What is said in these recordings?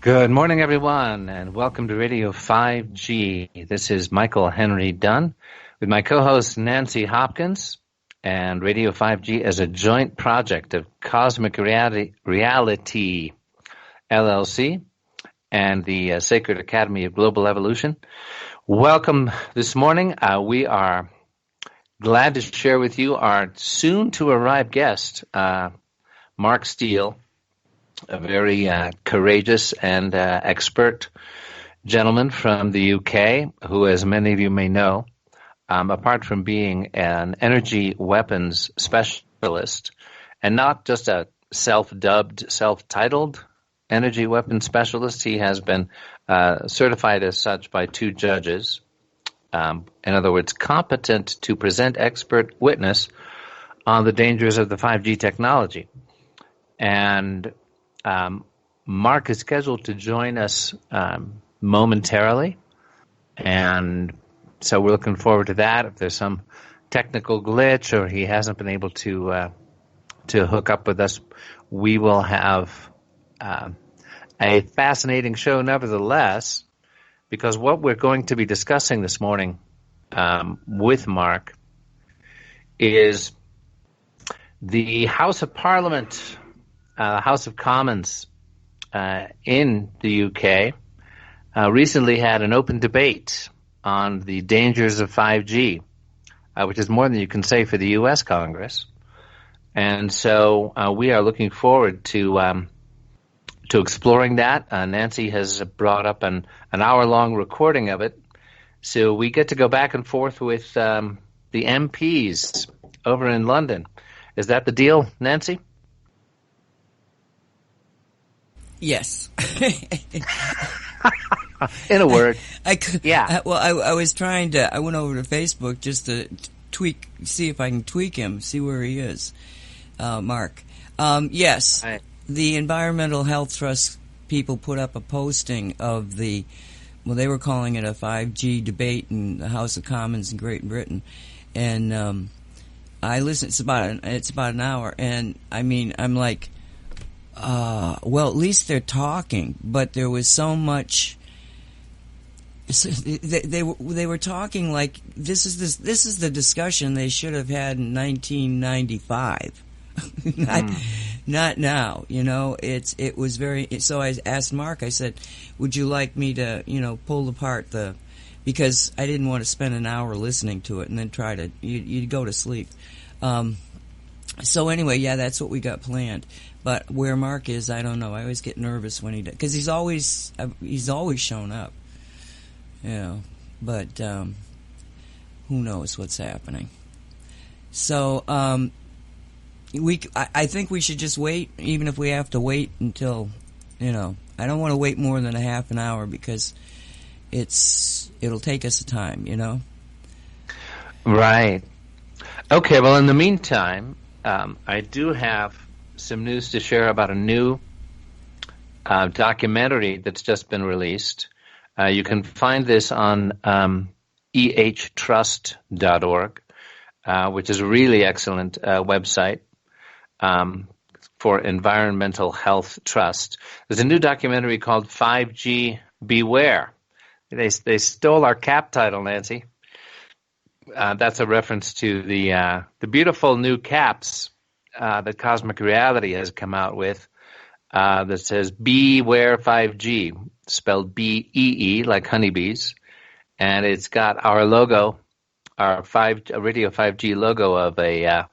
Good morning, everyone, and welcome to Radio 5G. This is Michael Henry Dunn with my co-host Nancy Hopkins, and Radio 5G is a joint project of Cosmic Reality LLC and the Sacred Academy of Global Evolution. Welcome this morning. We are glad to share with you our soon-to-arrive guest, Mark Steele, a very courageous and expert gentleman from the UK who, as many of you may know, apart from being an energy weapons specialist, and not just a self-dubbed, self-titled energy weapons specialist, he has been certified as such by two judges. In other words, competent to present expert witness on the dangers of the 5G technology. And Mark is scheduled to join us momentarily, and so we're looking forward to that. If there's some technical glitch or he hasn't been able to hook up with us, we will have a fascinating show nevertheless, because what we're going to be discussing this morning with Mark is the House of Parliament, House of Commons in the UK recently had an open debate on the dangers of 5G, which is more than you can say for the US Congress. And so we are looking forward to exploring that. Nancy has brought up an hour-long recording of it, so we get to go back and forth with the MPs over in London. Is that the deal, Nancy? Yes. In a word. Yeah. I was trying to, I went over to Facebook just to see if I can tweak him, see where he is, Mark. Yes. Right. The Environmental Health Trust people put up a posting of they were calling it a 5G debate in the House of Commons in Great Britain. And I listened, it's about an hour, and I mean, I'm like, well, at least they're talking, but there was so much. They were talking like this is the discussion they should have had in 1995, not now. You know, it was very. So I asked Mark. I said, "Would you like me to pull apart because I didn't want to spend an hour listening to it and then try to you'd go to sleep." So anyway, yeah, that's what we got planned. But where Mark is, I don't know. I always get nervous when he does, because he's always shown up. But who knows what's happening? So I think we should just wait, even if we have to wait until I don't want to wait more than a half an hour, because it'll take us time, Right. Okay. Well, in the meantime, I do have some news to share about a new documentary that's just been released. You can find this on ehtrust.org, which is a really excellent website for environmental health trust. There's a new documentary called 5G Beware. They stole our cap title, Nancy. That's a reference to the beautiful new caps that Cosmic Reality has come out with that says Beware 5G, spelled B-E-E, like honeybees, and it's got our logo, our Radio 5G logo of a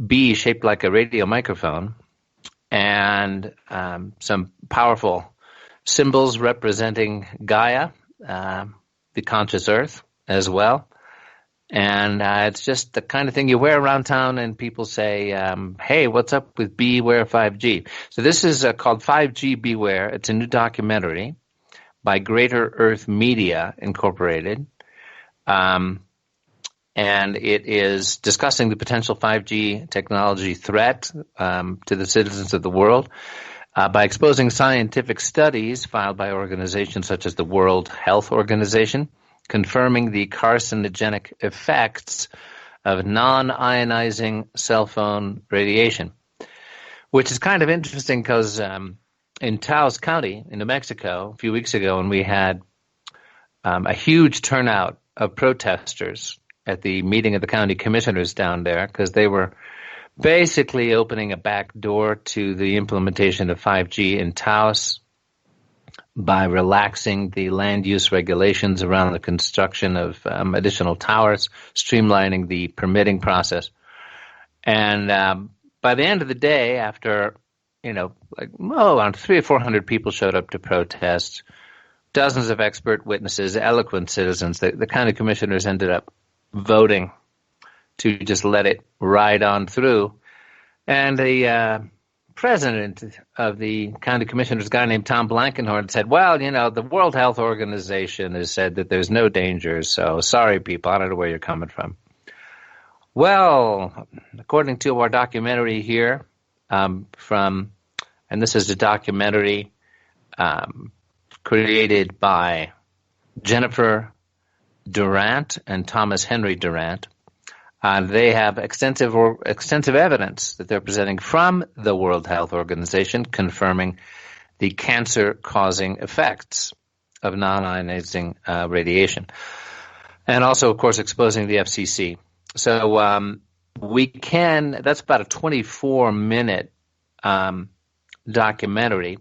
bee shaped like a radio microphone, and some powerful symbols representing Gaia, the conscious Earth, as well. And it's just the kind of thing you wear around town, and people say, hey, what's up with Beware 5G? So this is called 5G Beware. It's a new documentary by Greater Earth Media Incorporated. And it is discussing the potential 5G technology threat to the citizens of the world by exposing scientific studies filed by organizations such as the World Health Organization, confirming the carcinogenic effects of non-ionizing cell phone radiation, which is kind of interesting because in Taos County in New Mexico a few weeks ago, and we had a huge turnout of protesters at the meeting of the county commissioners down there because they were basically opening a back door to the implementation of 5G in Taos by relaxing the land use regulations around the construction of additional towers, streamlining the permitting process. And by the end of the day, after, around 300 or 400 people showed up to protest, dozens of expert witnesses, eloquent citizens, the county commissioners ended up voting to just let it ride on through. And the president of the county commissioners, a guy named Tom Blankenhorn, said, well, the World Health Organization has said that there's no danger, so sorry, people, I don't know where you're coming from. Well, according to our documentary here and this is a documentary created by Jennifer Durant and Thomas Henry Durant. They have extensive evidence that they're presenting from the World Health Organization confirming the cancer-causing effects of non-ionizing radiation. And also, of course, exposing the FCC. So that's about a 24-minute documentary.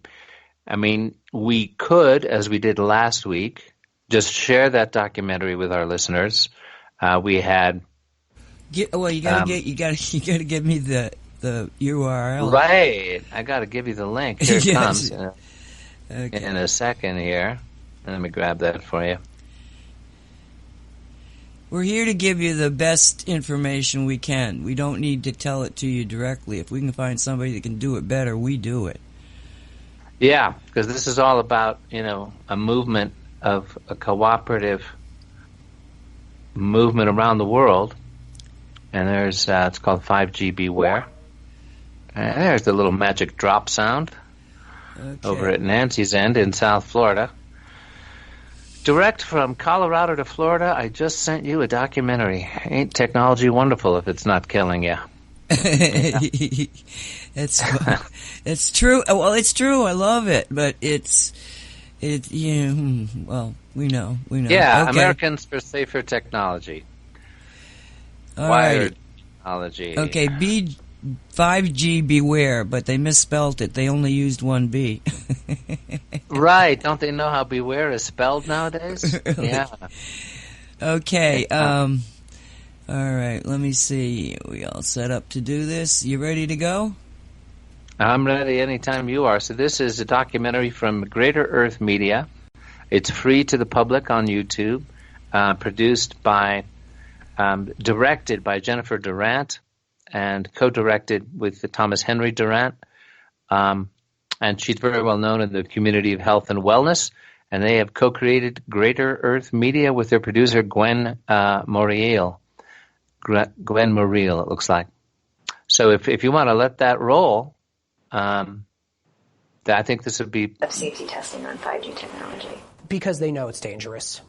I mean, we could, as we did last week, just share that documentary with our listeners. We had... you gotta give me the URL. Right. I gotta give you the link. Here it yes. comes Okay. in a second here. Let me grab that for you. We're here to give you the best information we can. We don't need to tell it to you directly. If we can find somebody that can do it better, we do it. Yeah, because this is all about, a movement of a cooperative movement around the world. And there's, it's called 5G Beware. And there's the little magic drop sound over at Nancy's End in South Florida. Direct from Colorado to Florida, I just sent you a documentary. Ain't technology wonderful if it's not killing you? It's true. Well, it's true. I love it, but well, we know. Yeah, okay. Americans for Safer Technology. All Wired right. Technology. Okay, 5G Beware, but they misspelled it. They only used one B. Right. Don't they know how beware is spelled nowadays? Really? Yeah. Okay. All right. Let me see. We all set up to do this. You ready to go? I'm ready anytime you are. So this is a documentary from Greater Earth Media. It's free to the public on YouTube, produced by, directed by Jennifer Durant, and co-directed with Thomas Henry Durant. And she's very well known in the community of health and wellness. And they have co-created Greater Earth Media with their producer, Gwen Moriel. Gwen Moriel, it looks like. So if you want to let that roll, I think this would be... Of safety testing on 5G technology. Because they know it's dangerous.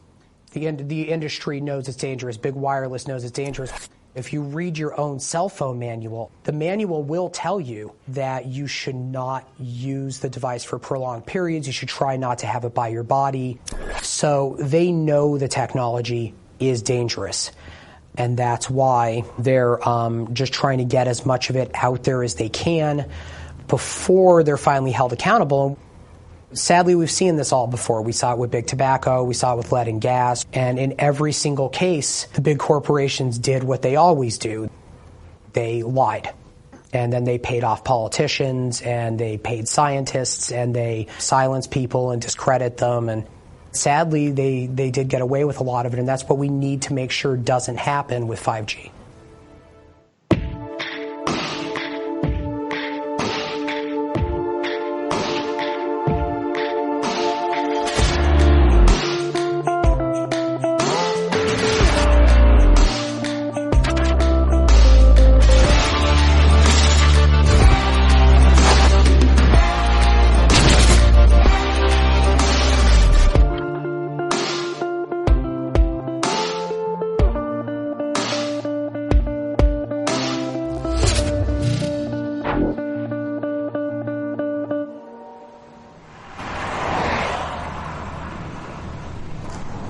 The industry knows it's dangerous. Big Wireless knows it's dangerous. If you read your own cell phone manual, the manual will tell you that you should not use the device for prolonged periods. You should try not to have it by your body. So they know the technology is dangerous. And that's why they're just trying to get as much of it out there as they can before they're finally held accountable. Sadly, we've seen this all before. We saw it with big tobacco, we saw it with lead and gas, and in every single case, the big corporations did what they always do. They lied. And then they paid off politicians, and they paid scientists, and they silenced people and discredit them. And sadly, they did get away with a lot of it, and that's what we need to make sure doesn't happen with 5G.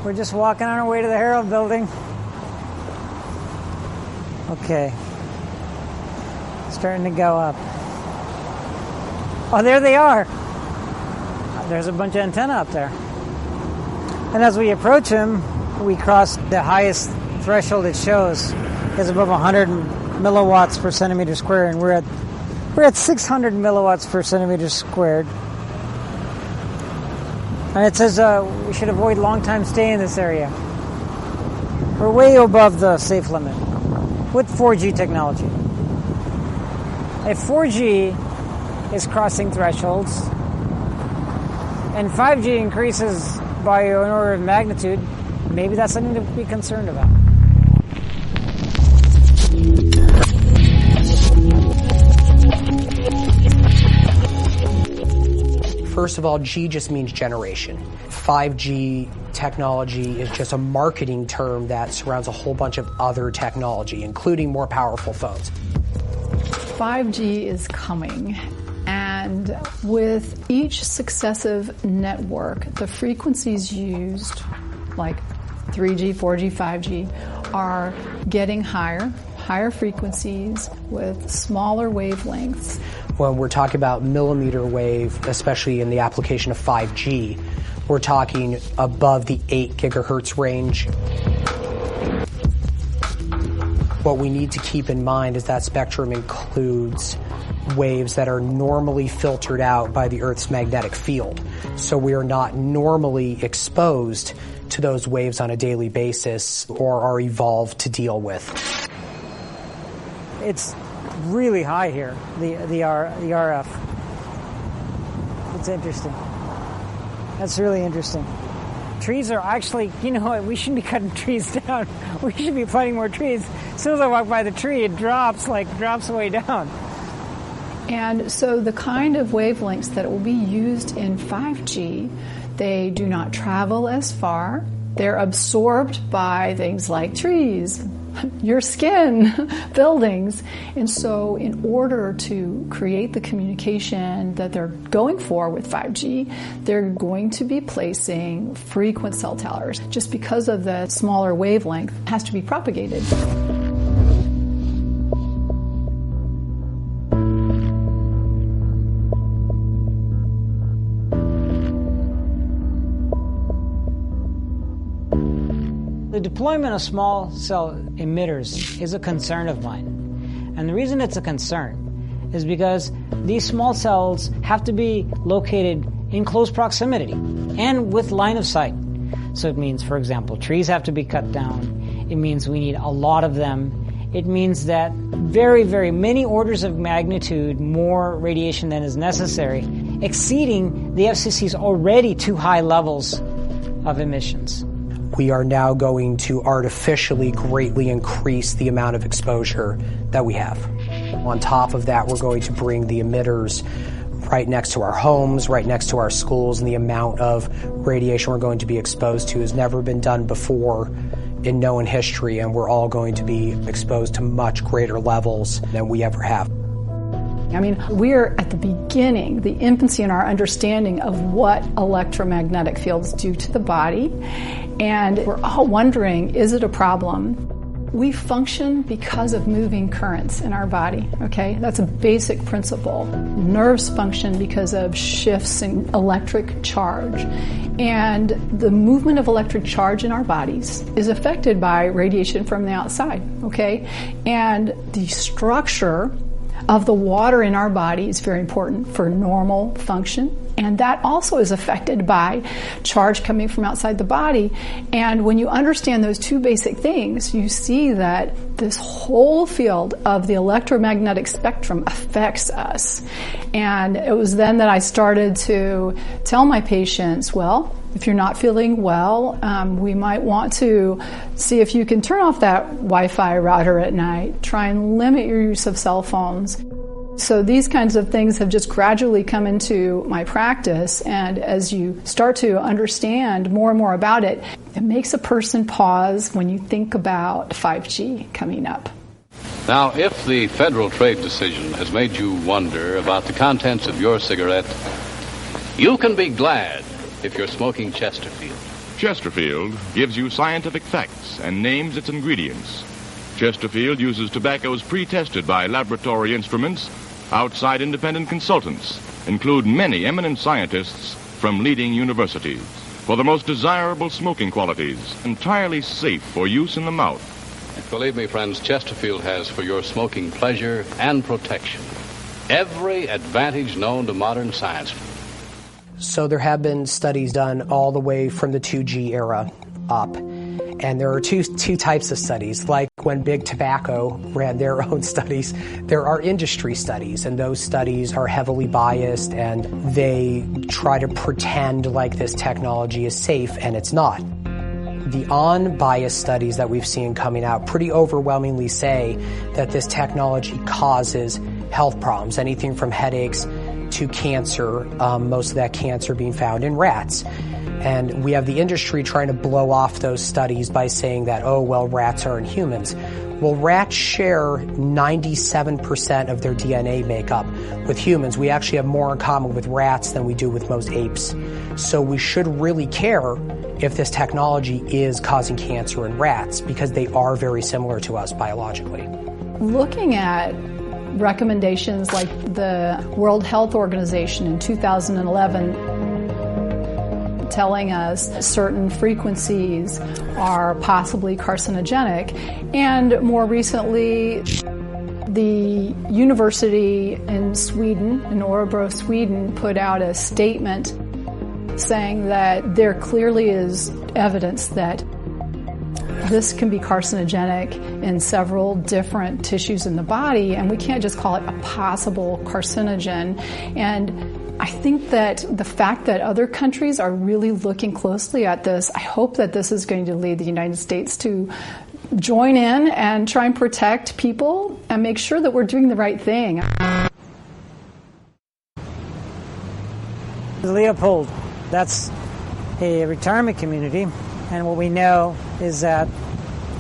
We're just walking on our way to the Herald Building. Okay. Starting to go up. Oh, there they are. There's a bunch of antenna up there. And as we approach them, we cross the highest threshold it shows. It's above 100 milliwatts per centimeter squared, and we're at 600 milliwatts per centimeter squared. And it says we should avoid long time stay in this area. We're way above the safe limit with 4G technology. If 4G is crossing thresholds and 5G increases by an order of magnitude, maybe that's something to be concerned about. First of all, G just means generation. 5G technology is just a marketing term that surrounds a whole bunch of other technology, including more powerful phones. 5G is coming, and with each successive network, the frequencies used, like 3G, 4G, 5G, are getting higher frequencies with smaller wavelengths. When we're talking about millimeter wave, especially in the application of 5G, we're talking above the 8 gigahertz range. What we need to keep in mind is that spectrum includes waves that are normally filtered out by the Earth's magnetic field. So we are not normally exposed to those waves on a daily basis or are evolved to deal with. It's really high here, the RF. It's interesting. That's really interesting. Trees are actually, you know what, we shouldn't be cutting trees down. We should be planting more trees. As soon as I walk by the tree, it drops way down. And so the kind of wavelengths that will be used in 5G, they do not travel as far. They're absorbed by things like trees, your skin, buildings. And so in order to create the communication that they're going for with 5G, they're going to be placing frequent cell towers. Just because of the smaller wavelength, it has to be propagated. The deployment of small cell emitters is a concern of mine. And the reason it's a concern is because these small cells have to be located in close proximity and with line of sight. So it means, for example, trees have to be cut down. It means we need a lot of them. It means that very, very many orders of magnitude more radiation than is necessary, exceeding the FCC's already too high levels of emissions. We are now going to artificially greatly increase the amount of exposure that we have. On top of that, we're going to bring the emitters right next to our homes, right next to our schools, and the amount of radiation we're going to be exposed to has never been done before in known history, and we're all going to be exposed to much greater levels than we ever have. I mean, we're at the beginning, the infancy in our understanding of what electromagnetic fields do to the body. And we're all wondering, is it a problem? We function because of moving currents in our body, okay? That's a basic principle. Nerves function because of shifts in electric charge. And the movement of electric charge in our bodies is affected by radiation from the outside, okay? And the structure of the water in our body is very important for normal function. And that also is affected by charge coming from outside the body. And when you understand those two basic things, you see that this whole field of the electromagnetic spectrum affects us. And it was then that I started to tell my patients, well, if you're not feeling well, we might want to see if you can turn off that Wi-Fi router at night. Try and limit your use of cell phones. So these kinds of things have just gradually come into my practice, and as you start to understand more and more about it, it makes a person pause when you think about 5G coming up. Now, if the federal trade decision has made you wonder about the contents of your cigarette, you can be glad if you're smoking Chesterfield. Chesterfield gives you scientific facts and names its ingredients. Chesterfield uses tobaccos pre-tested by laboratory instruments. Outside independent consultants include many eminent scientists from leading universities for the most desirable smoking qualities, entirely safe for use in the mouth. Believe me, friends, Chesterfield has for your smoking pleasure and protection every advantage known to modern science. So there have been studies done all the way from the 2G era up. And there are two types of studies. Like when Big Tobacco ran their own studies, there are industry studies, and those studies are heavily biased, and they try to pretend like this technology is safe, and it's not. The unbiased studies that we've seen coming out pretty overwhelmingly say that this technology causes health problems, anything from headaches to cancer, most of that cancer being found in rats. And we have the industry trying to blow off those studies by saying that, oh, well, rats aren't humans. Well, rats share 97% of their DNA makeup with humans. We actually have more in common with rats than we do with most apes. So we should really care if this technology is causing cancer in rats, because they are very similar to us biologically. Looking at recommendations like the World Health Organization in 2011 telling us certain frequencies are possibly carcinogenic, and more recently the university in Sweden, in Örebro, Sweden, put out a statement saying that there clearly is evidence that this can be carcinogenic in several different tissues in the body, and we can't just call it a possible carcinogen. And I think that the fact that other countries are really looking closely at this, I hope that this is going to lead the United States to join in and try and protect people and make sure that we're doing the right thing. Leopold, that's a retirement community, and what we know is that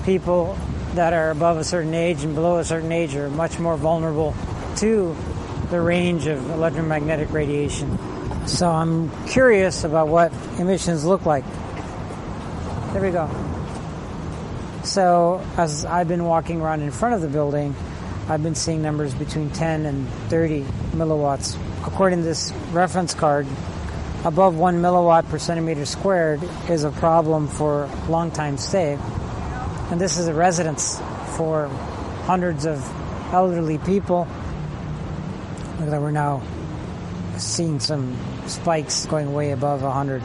people that are above a certain age and below a certain age are much more vulnerable to the range of electromagnetic radiation. So I'm curious about what emissions look like. There we go. So as I've been walking around in front of the building, I've been seeing numbers between 10 and 30 milliwatts. According to this reference card, above 1 milliwatt per centimeter squared is a problem for long time stay. And this is a residence for hundreds of elderly people. Look that we're now seeing some spikes going way above 100.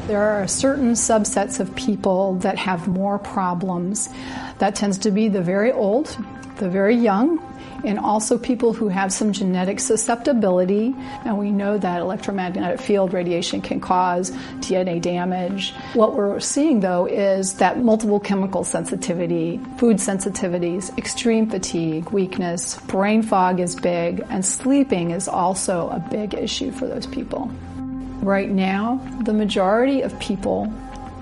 There are certain subsets of people that have more problems. That tends to be the very old, the very young, and also people who have some genetic susceptibility. And we know that electromagnetic field radiation can cause DNA damage. What we're seeing, though, is that multiple chemical sensitivity, food sensitivities, extreme fatigue, weakness, brain fog is big, and sleeping is also a big issue for those people. Right now, the majority of people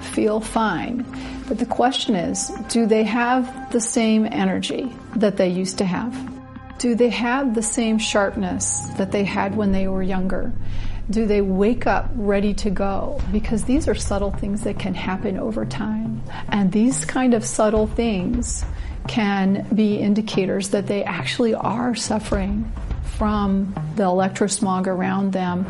feel fine. But the question is, do they have the same energy that they used to have? Do they have the same sharpness that they had when they were younger? Do they wake up ready to go? Because these are subtle things that can happen over time. And these kind of subtle things can be indicators that they actually are suffering from the electrosmog around them.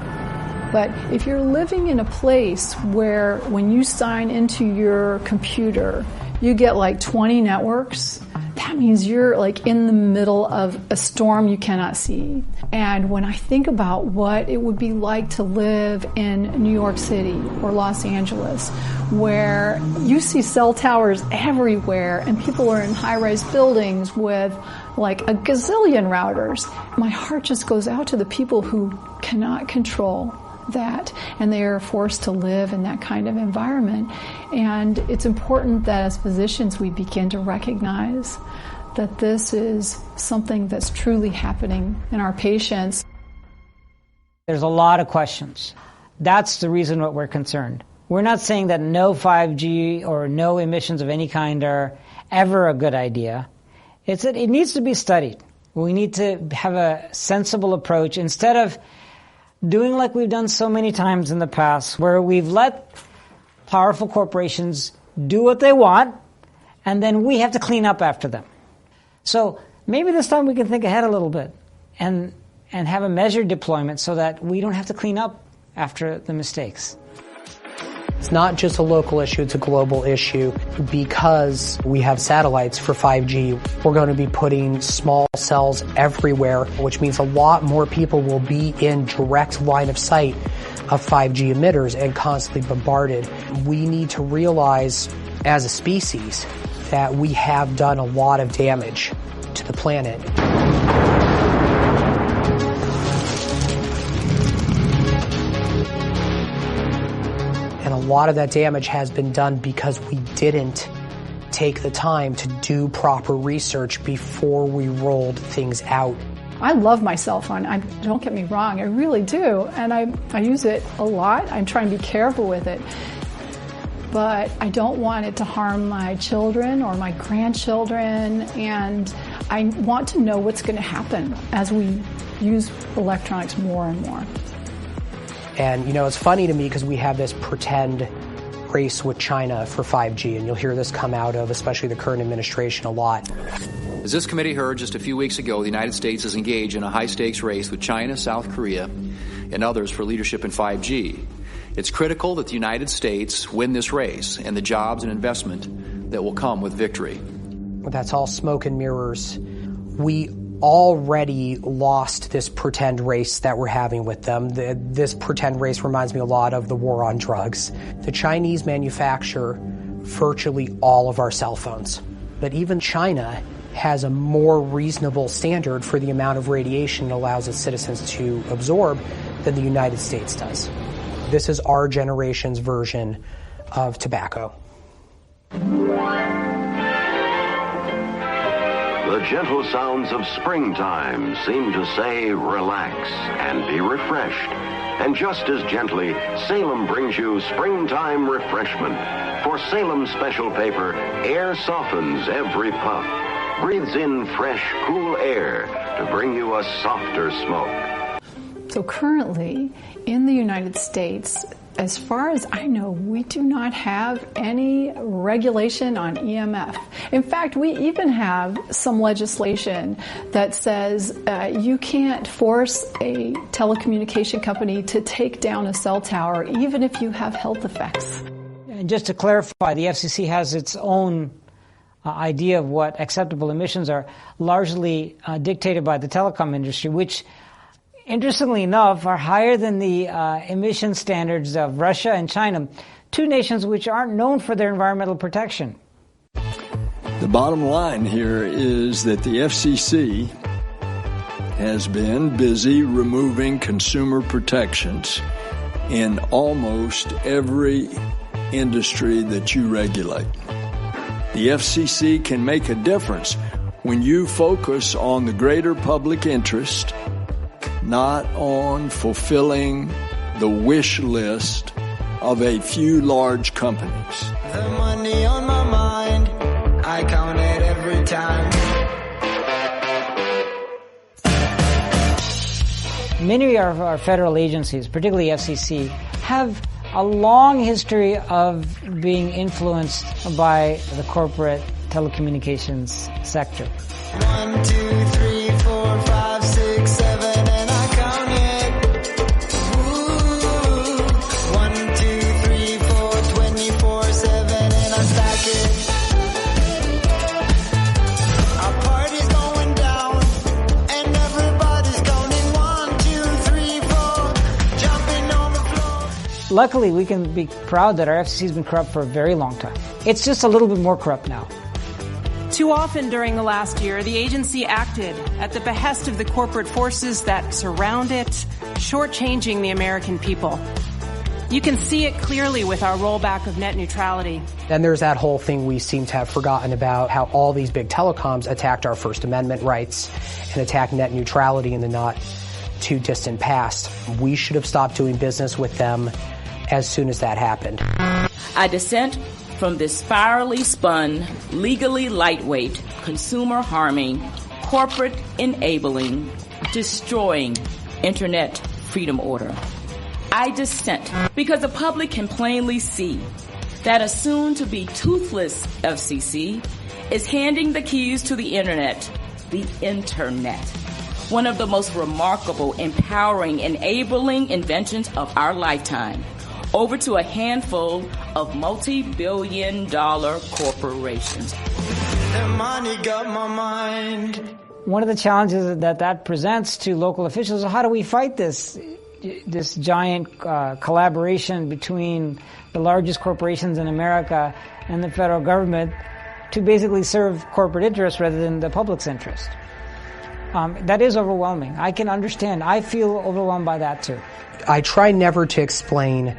But if you're living in a place where when you sign into your computer, you get like 20 networks, that means you're like in the middle of a storm you cannot see. And when I think about what it would be like to live in New York City or Los Angeles, where you see cell towers everywhere and people are in high-rise buildings with like a gazillion routers, my heart just goes out to the people who cannot control that, and they are forced to live in that kind of environment. And it's important that as physicians we begin to recognize that this is something that's truly happening in our patients. There's a lot of questions. That's the reason that we're concerned. We're not saying that no 5G or no emissions of any kind are ever a good idea. It's that it needs to be studied. We need to have a sensible approach instead of doing like we've done so many times in the past, where we've let powerful corporations do what they want, and then we have to clean up after them. So maybe this time we can think ahead a little bit and have a measured deployment so that we don't have to clean up after the mistakes. It's not just a local issue, it's a global issue. Because we have satellites for 5G, we're going to be putting small cells everywhere, which means a lot more people will be in direct line of sight of 5G emitters and constantly bombarded. We need to realize as a species that we have done a lot of damage to the planet. And a lot of that damage has been done because we didn't take the time to do proper research before we rolled things out. I love my cell phone. Don't get me wrong, I really do. And I use it a lot. I'm trying to be careful with it. But I don't want it to harm my children or my grandchildren. And I want to know what's going to happen as we use electronics more and more. And, you know, it's funny to me because we have this pretend race with China for 5G, and you'll hear this come out of, especially the current administration, a lot. As this committee heard just a few weeks ago, the United States is engaged in a high-stakes race with China, South Korea, and others for leadership in 5G. It's critical that the United States win this race and the jobs and investment that will come with victory. That's all smoke and mirrors. We already lost this pretend race that we're having with them. This pretend race reminds me a lot of the war on drugs. The Chinese manufacture virtually all of our cell phones. But even China has a more reasonable standard for the amount of radiation it allows its citizens to absorb than the United States does. This is our generation's version of tobacco. The gentle sounds of springtime seem to say relax and be refreshed. And just as gently, Salem brings you springtime refreshment. For Salem special paper, air softens every puff, breathes in fresh, cool air to bring you a softer smoke. So currently, in the United States, as far as I know, we do not have any regulation on EMF. In fact, we even have some legislation that says you can't force a telecommunication company to take down a cell tower, even if you have health effects. And just to clarify, the FCC has its own idea of what acceptable emissions are, largely dictated by the telecom industry, which, interestingly enough, are higher than the emission standards of Russia and China, two nations which aren't known for their environmental protection. The bottom line here is that the FCC has been busy removing consumer protections in almost every industry that you regulate. The FCC can make a difference when you focus on the greater public interest, not on fulfilling the wish list of a few large companies. The money on my mind, I count it every time. Many of our federal agencies, particularly FCC, have a long history of being influenced by the corporate telecommunications sector. 1, 2, 3, 4, 5, 6, 7, and I count it. Ooh, 1, 2, 3, 4, 24/7, and I stack it. Our party's going down, and everybody's counting 1, 2, 3, 4, jumping on the floor. Luckily, we can be proud that our FCC has been corrupt for a very long time. It's just a little bit more corrupt now. Too often during the last year, the agency acted at the behest of the corporate forces that surround it, shortchanging the American people. You can see it clearly with our rollback of net neutrality. Then there's that whole thing we seem to have forgotten about, how all these big telecoms attacked our First Amendment rights and attacked net neutrality in the not too distant past. We should have stopped doing business with them as soon as that happened. I dissent from this spirally spun, legally lightweight, consumer harming, corporate enabling, destroying Internet freedom order. I dissent because the public can plainly see that a soon-to-be toothless FCC is handing the keys to the Internet, one of the most remarkable, empowering, enabling inventions of our lifetime, over to a handful of multi-billion-dollar corporations. The money got my mind. One of the challenges that presents to local officials is how do we fight this giant collaboration between the largest corporations in America and the federal government to basically serve corporate interests rather than the public's interest. That is overwhelming. I can understand. I feel overwhelmed by that too. I try never to explain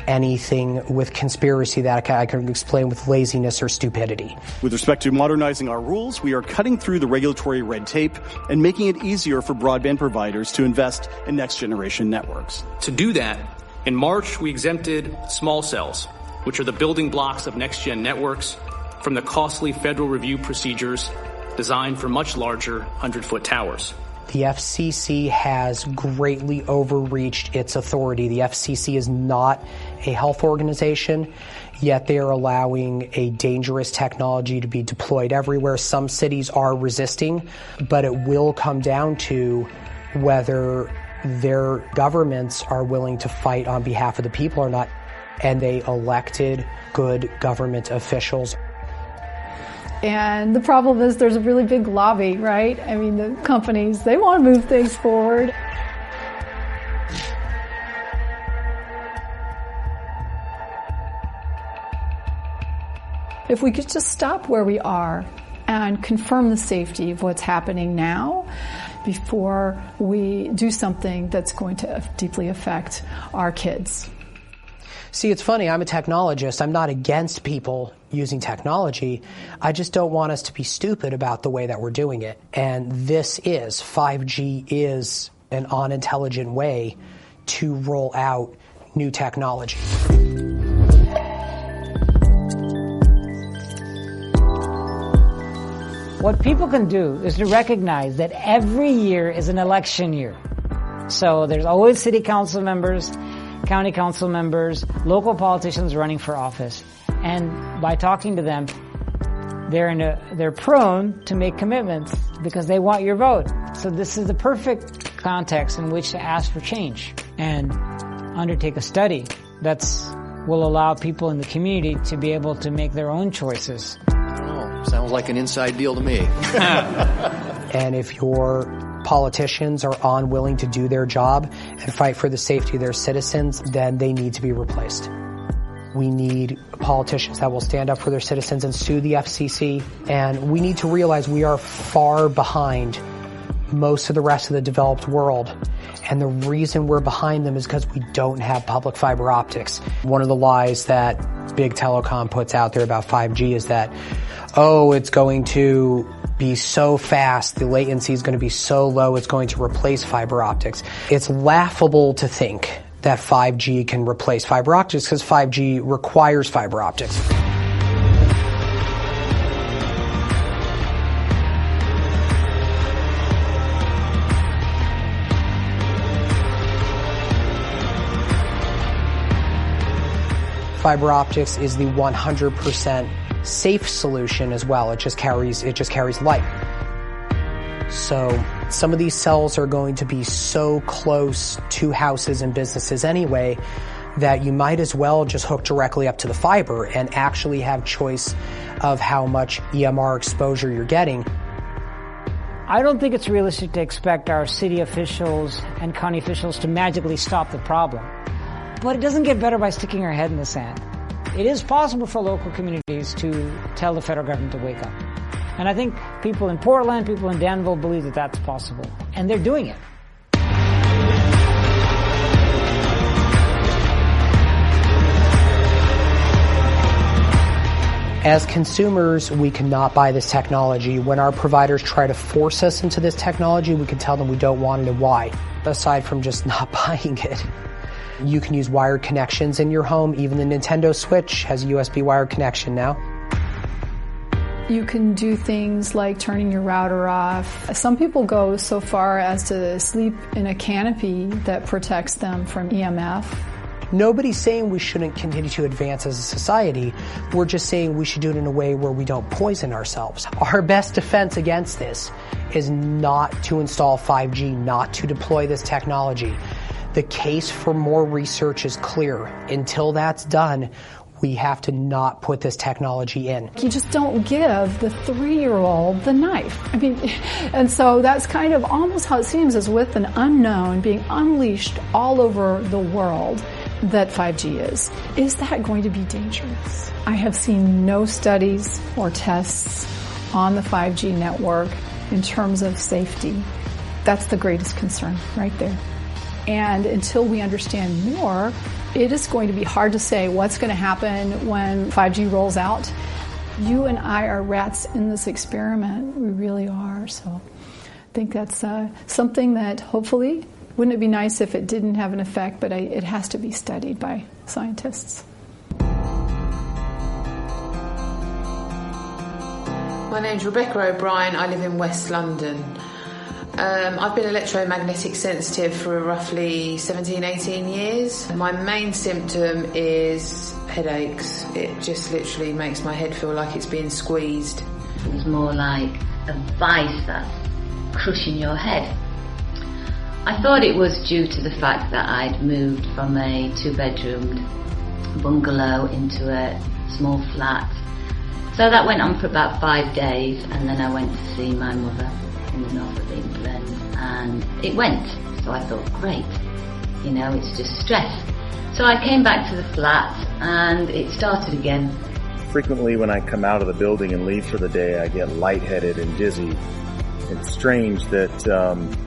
anything with conspiracy that I can explain with laziness or stupidity. With respect to modernizing our rules, we are cutting through the regulatory red tape and making it easier for broadband providers to invest in next-generation networks. To do that, in March, we exempted small cells, which are the building blocks of next-gen networks, from the costly federal review procedures designed for much larger 100-foot towers. The FCC has greatly overreached its authority. The FCC is not a health organization, yet they are allowing a dangerous technology to be deployed everywhere. Some cities are resisting, but it will come down to whether their governments are willing to fight on behalf of the people or not. And they elected good government officials. And the problem is there's a really big lobby, right? I mean, the companies, they want to move things forward. If we could just stop where we are and confirm the safety of what's happening now before we do something that's going to deeply affect our kids. See, it's funny, I'm a technologist. I'm not against people using technology. I just don't want us to be stupid about the way that we're doing it. And 5G is an unintelligent way to roll out new technology. What people can do is to recognize that every year is an election year. So there's always city council members, county council members, local politicians running for office. And by talking to them, they're prone to make commitments because they want your vote. So this is the perfect context in which to ask for change and undertake a study that will allow people in the community to be able to make their own choices. I don't know. Sounds like an inside deal to me. And if your politicians are unwilling to do their job and fight for the safety of their citizens, then they need to be replaced. We need politicians that will stand up for their citizens and sue the FCC. And we need to realize we are far behind most of the rest of the developed world. And the reason we're behind them is because we don't have public fiber optics. One of the lies that big telecom puts out there about 5G is that, it's going to be so fast, the latency is going to be so low, it's going to replace fiber optics. It's laughable to think that 5G can replace fiber optics because 5G requires fiber optics. Fiber optics is the 100% safe solution as well. It just carries light. So some of these cells are going to be so close to houses and businesses anyway that you might as well just hook directly up to the fiber and actually have choice of how much EMR exposure you're getting. I don't think it's realistic to expect our city officials and county officials to magically stop the problem. But it doesn't get better by sticking our head in the sand. It is possible for local communities to tell the federal government to wake up. And I think people in Portland, people in Danville believe that that's possible. And they're doing it. As consumers, we cannot buy this technology. When our providers try to force us into this technology, we can tell them we don't want it and why, aside from just not buying it. You can use wired connections in your home. Even the Nintendo Switch has a USB wired connection now. You can do things like turning your router off. Some people go so far as to sleep in a canopy that protects them from EMF. Nobody's saying we shouldn't continue to advance as a society. We're just saying we should do it in a way where we don't poison ourselves. Our best defense against this is not to install 5G, not to deploy this technology. The case for more research is clear. Until that's done, we have to not put this technology in. You just don't give the 3-year-old the knife. I mean, and so that's kind of almost how it seems, is with an unknown being unleashed all over the world that 5G is. Is that going to be dangerous? I have seen no studies or tests on the 5G network in terms of safety. That's the greatest concern right there. And until we understand more, it is going to be hard to say what's going to happen when 5G rolls out. You and I are rats in this experiment. We really are. So I think that's something that hopefully, wouldn't it be nice if it didn't have an effect, but it has to be studied by scientists. My name's Rebecca O'Brien. I live in West London. I've been electromagnetic sensitive for roughly 17, 18 years. My main symptom is headaches. It just literally makes my head feel like it's being squeezed. It was more like a vice that's crushing your head. I thought it was due to the fact that I'd moved from a 2-bedroomed bungalow into a small flat. So that went on for about 5 days, and then I went to see my mother in the north of England, and it went. So I thought, great, it's just stress. So I came back to the flat and it started again. Frequently when I come out of the building and leave for the day, I get lightheaded and dizzy. It's strange that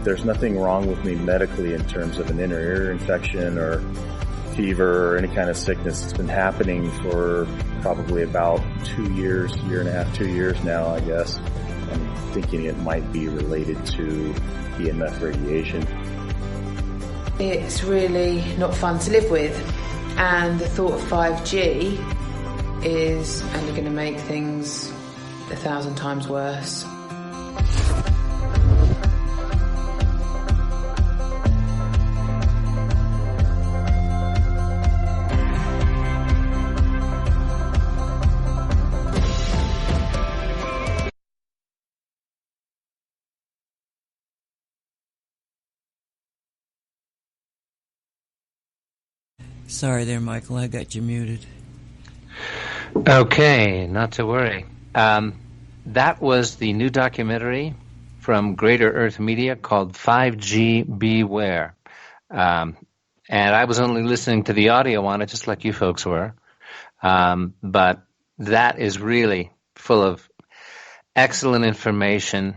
there's nothing wrong with me medically in terms of an inner ear infection or fever or any kind of sickness. It's been happening for probably about 2 years, 2 years now, I guess. I'm thinking it might be related to EMF radiation. It's really not fun to live with, and the thought of 5G is only going to make things 1,000 times worse. Sorry there, Michael. I got you muted. Okay, not to worry. That was the new documentary from Greater Earth Media called 5G Beware. And I was only listening to the audio on it, just like you folks were. But that is really full of excellent information.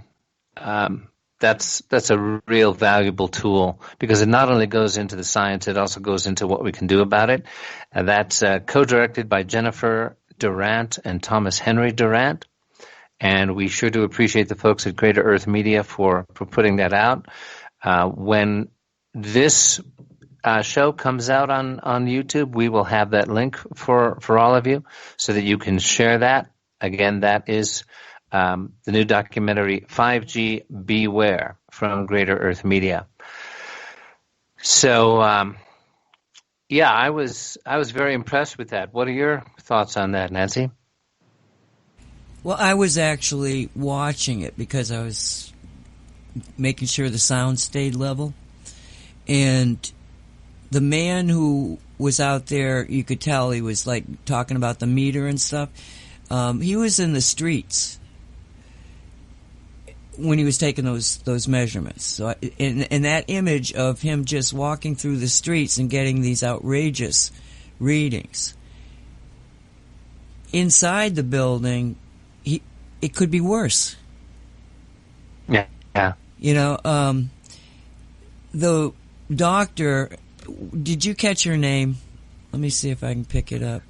That's a real valuable tool because it not only goes into the science, it also goes into what we can do about it. That's co-directed by Jennifer Durant and Thomas Henry Durant. And we sure do appreciate the folks at Greater Earth Media for putting that out. When this show comes out on YouTube, we will have that link for all of you so that you can share that. Again, that is the new documentary 5G Beware from Greater Earth Media. So, I was very impressed with that. What are your thoughts on that, Nancy? Well, I was actually watching it because I was making sure the sound stayed level. And the man who was out there, you could tell he was like talking about the meter and stuff. He was in the streets when he was taking those measurements. So, and that image of him just walking through the streets and getting these outrageous readings. Inside the building, it could be worse. Yeah. The doctor, did you catch her name? Let me see if I can pick it up.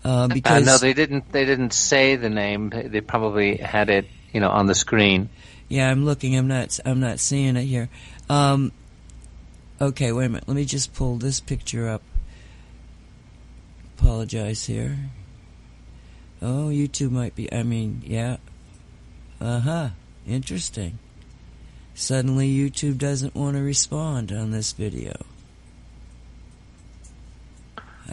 Because no, they didn't say the name. They probably had it, on the screen. Yeah, I'm looking. I'm not seeing it here. Okay, wait a minute. Let me just pull this picture up. Apologize here. Oh, YouTube might be. Yeah. Interesting. Suddenly, YouTube doesn't want to respond on this video.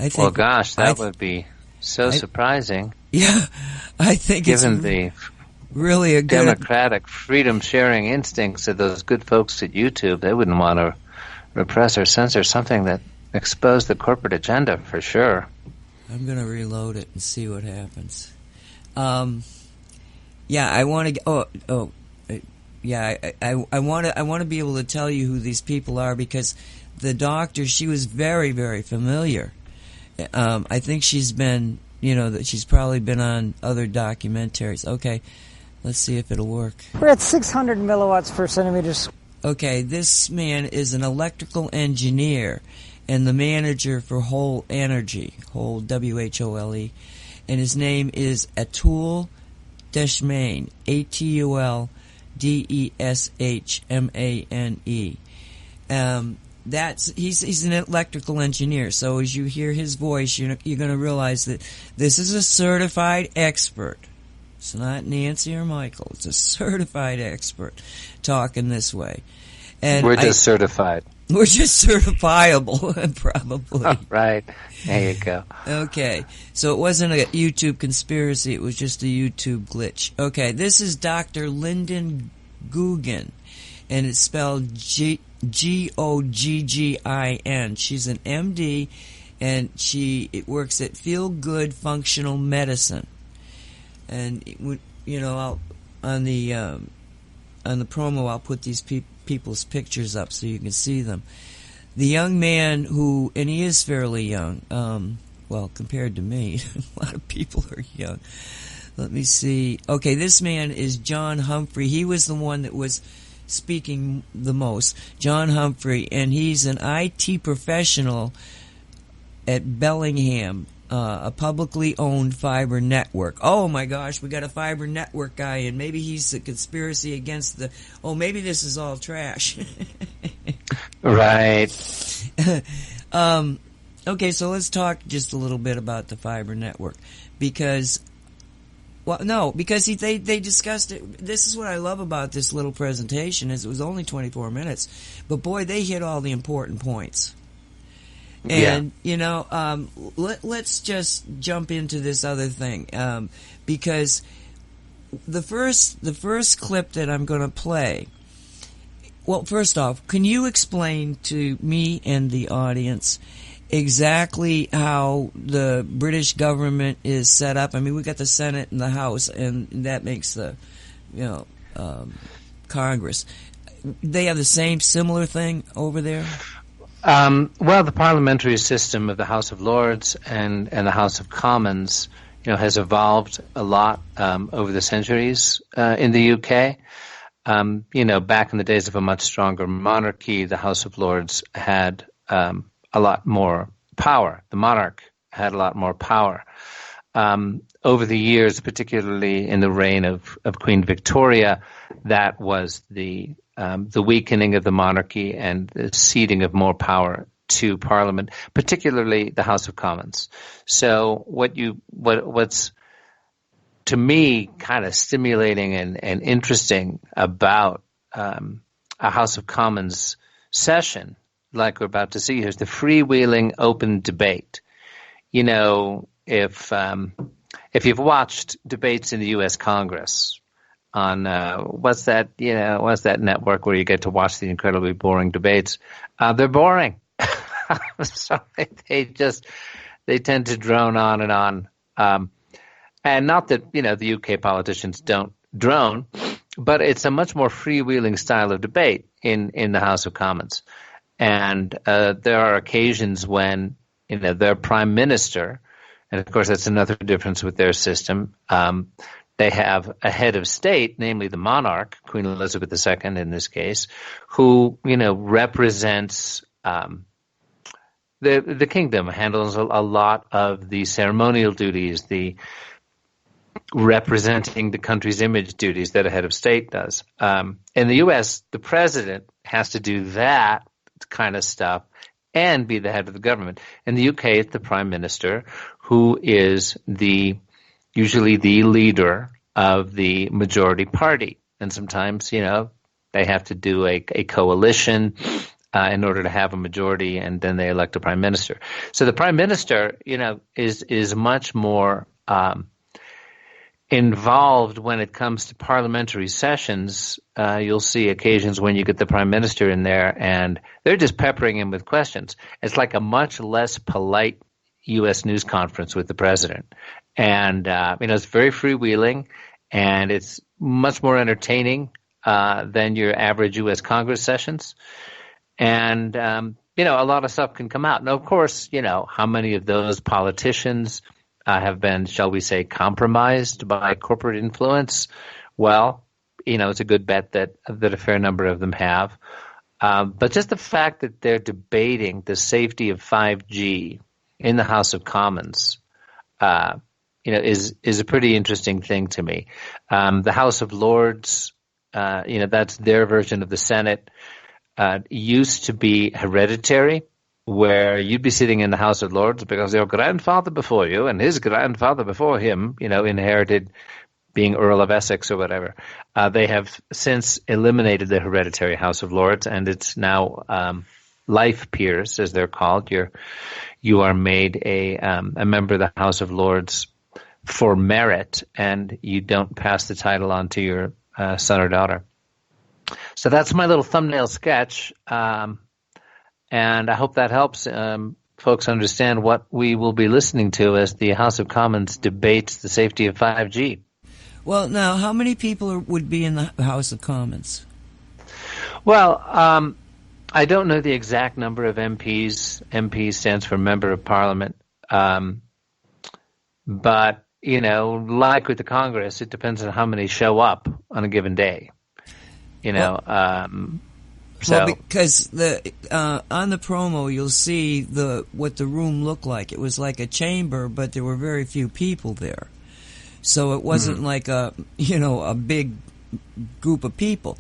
I think. Well, gosh, that would be so surprising. Yeah, I think given it's really a good democratic freedom-sharing instincts of those good folks at YouTube. They wouldn't want to repress or censor something that exposed the corporate agenda for sure. I'm going to reload it and see what happens. Yeah, I want to. I want to be able to tell you who these people are, because the doctor, she was very, very familiar. I think she's been, that she's probably been on other documentaries. Okay, let's see if it'll work. We're at 600 milliwatts per centimeter. Okay, this man is an electrical engineer and the manager for Whole Energy, Whole, W-H-O-L-E, and his name is Atul Deshmane, A-T-U-L-D-E-S-H-M-A-N-E. He's an electrical engineer, so as you hear his voice, you're going to realize that this is a certified expert. It's not Nancy or Michael. It's a certified expert talking this way. And we're just certified. We're just certifiable, probably. Oh, right. There you go. Okay. So it wasn't a YouTube conspiracy. It was just a YouTube glitch. Okay. This is Dr. Lyndon Guggen, and it's spelled G-O-G-G-I-N. She's an MD, and she works at Feel Good Functional Medicine. And I'll on the promo, I'll put these people's pictures up so you can see them. The young man and he is fairly young. Well, compared to me, a lot of people are young. Let me see. Okay, this man is John Humphrey. He was the one that was speaking the most. John Humphrey, and he's an IT professional at Bellingham. A publicly owned fiber network. Oh my gosh, we got a fiber network guy, and maybe he's a conspiracy against maybe this is all trash. Right. Okay, so let's talk just a little bit about the fiber network, because they discussed it. This is what I love about this little presentation, is it was only 24 minutes, but boy, they hit all the important points. And, let's just jump into this other thing, because the first clip that I'm going to play, well, first off, can you explain to me and the audience exactly how the British government is set up? I mean, we got the Senate and the House, and that makes the, Congress. They have the similar thing over there? Well, the parliamentary system of the House of Lords and the House of Commons, has evolved a lot over the centuries in the UK. Back in the days of a much stronger monarchy, the House of Lords had a lot more power. The monarch had a lot more power. Over the years, particularly in the reign of Queen Victoria, that was the weakening of the monarchy and the ceding of more power to Parliament, particularly the House of Commons. So what's to me kind of stimulating and interesting about a House of Commons session, like we're about to see here, is the freewheeling open debate. If you've watched debates in the U.S. Congress on what's that network where you get to watch the incredibly boring debates, they're boring. So they tend to drone on and on. And not that the UK politicians don't drone, but it's a much more freewheeling style of debate in the House of Commons. And there are occasions when their prime minister, and of course that's another difference with their system, they have a head of state, namely the monarch, Queen Elizabeth II in this case, who represents the kingdom, handles a lot of the ceremonial duties, the representing the country's image duties that a head of state does. In the U.S., the president has to do that kind of stuff and be the head of the government. In the UK, it's the prime minister, who is usually the leader of the majority party. And sometimes, they have to do a coalition in order to have a majority, and then they elect a prime minister. So the prime minister, is much more involved when it comes to parliamentary sessions. You'll see occasions when you get the prime minister in there, and they're just peppering him with questions. It's like a much less polite U.S. news conference with the president. And, it's very freewheeling, and it's much more entertaining than your average U.S. Congress sessions. And, a lot of stuff can come out. Now, of course, how many of those politicians have been, shall we say, compromised by corporate influence? Well, it's a good bet that a fair number of them have. But just the fact that they're debating the safety of 5G in the House of Commons, is a pretty interesting thing to me. The House of Lords, that's their version of the Senate, used to be hereditary, where you'd be sitting in the House of Lords because your grandfather before you and his grandfather before him, inherited being Earl of Essex or whatever. They have since eliminated the hereditary House of Lords, and it's now life peers, as they're called. You are made a member of the House of Lords for merit, and you don't pass the title on to your son or daughter. So that's my little thumbnail sketch, and I hope that helps folks understand what we will be listening to as the House of Commons debates the safety of 5G. Well, now, how many people would be in the House of Commons? Well, I don't know the exact number of MPs. MP stands for Member of Parliament. But, like with the Congress, it depends on how many show up on a given day. Well, because on the promo you'll see what the room looked like. It was like a chamber, but there were very few people there. So it wasn't like a big group of people.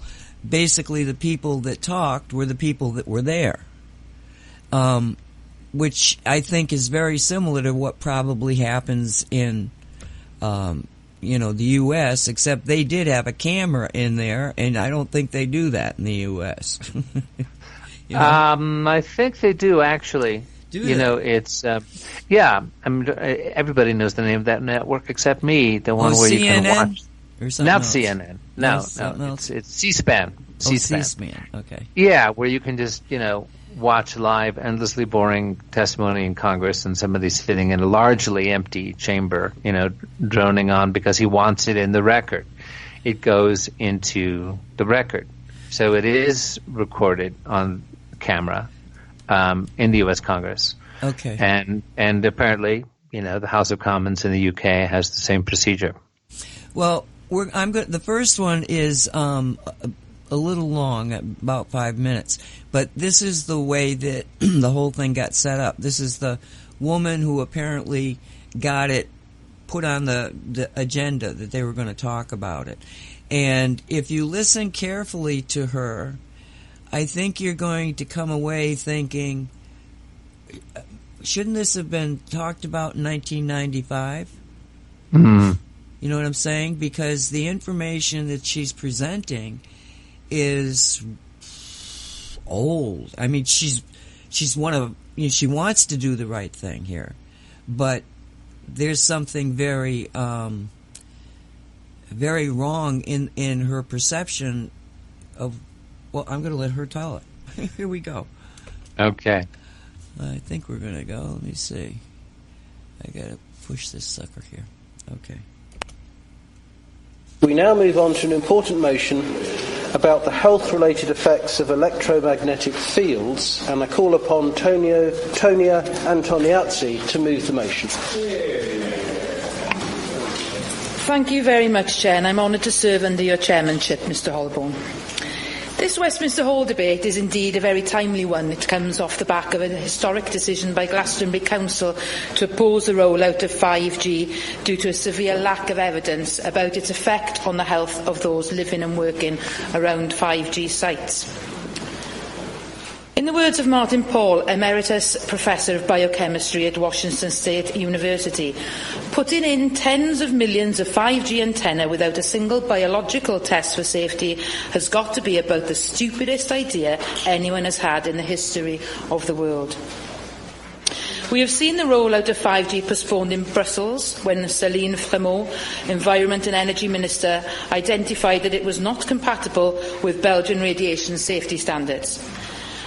Basically, the people that talked were the people that were there, which I think is very similar to what probably happens in the U.S., except they did have a camera in there, and I don't think they do that in the U.S. I think they do, actually. It's everybody knows the name of that network except me, the one where CNN? You can watch. Not else. CNN. No, it's C-SPAN. C-SPAN. Okay. Yeah, where you can just watch live, endlessly boring testimony in Congress, and somebody sitting in a largely empty chamber, droning on because he wants it in the record. It goes into the record. So it is recorded on camera in the U.S. Congress. Okay. And apparently, the House of Commons in the UK has the same procedure. Well, the first one is a little long, about 5 minutes. But this is the way that the whole thing got set up. This is the woman who apparently got it put on the agenda that they were going to talk about it. And if you listen carefully to her, I think you're going to come away thinking, shouldn't this have been talked about in 1995? Mm-hmm. You know what I'm saying? Because the information that she's presenting is old. I mean, she's one of, she wants to do the right thing here, but there's something very very wrong in her perception of. Well, I'm going to let her tell it. Here we go. Okay. I think we're going to go. Let me see. I got to push this sucker here. Okay. We now move on to an important motion about the health-related effects of electromagnetic fields, and I call upon Tonia Antoniazzi to move the motion. Thank you very much, Chair, and I'm honoured to serve under your chairmanship, Mr Holborn. This Westminster Hall debate is indeed a very timely one. It comes off the back of a historic decision by Glastonbury Council to oppose the rollout of 5G due to a severe lack of evidence about its effect on the health of those living and working around 5G sites. In the words of Martin Paul, Emeritus Professor of Biochemistry at Washington State University, putting in tens of millions of 5G antennae without a single biological test for safety has got to be about the stupidest idea anyone has had in the history of the world. We have seen the rollout of 5G postponed in Brussels when Céline Frémaux, Environment and Energy Minister, identified that it was not compatible with Belgian radiation safety standards.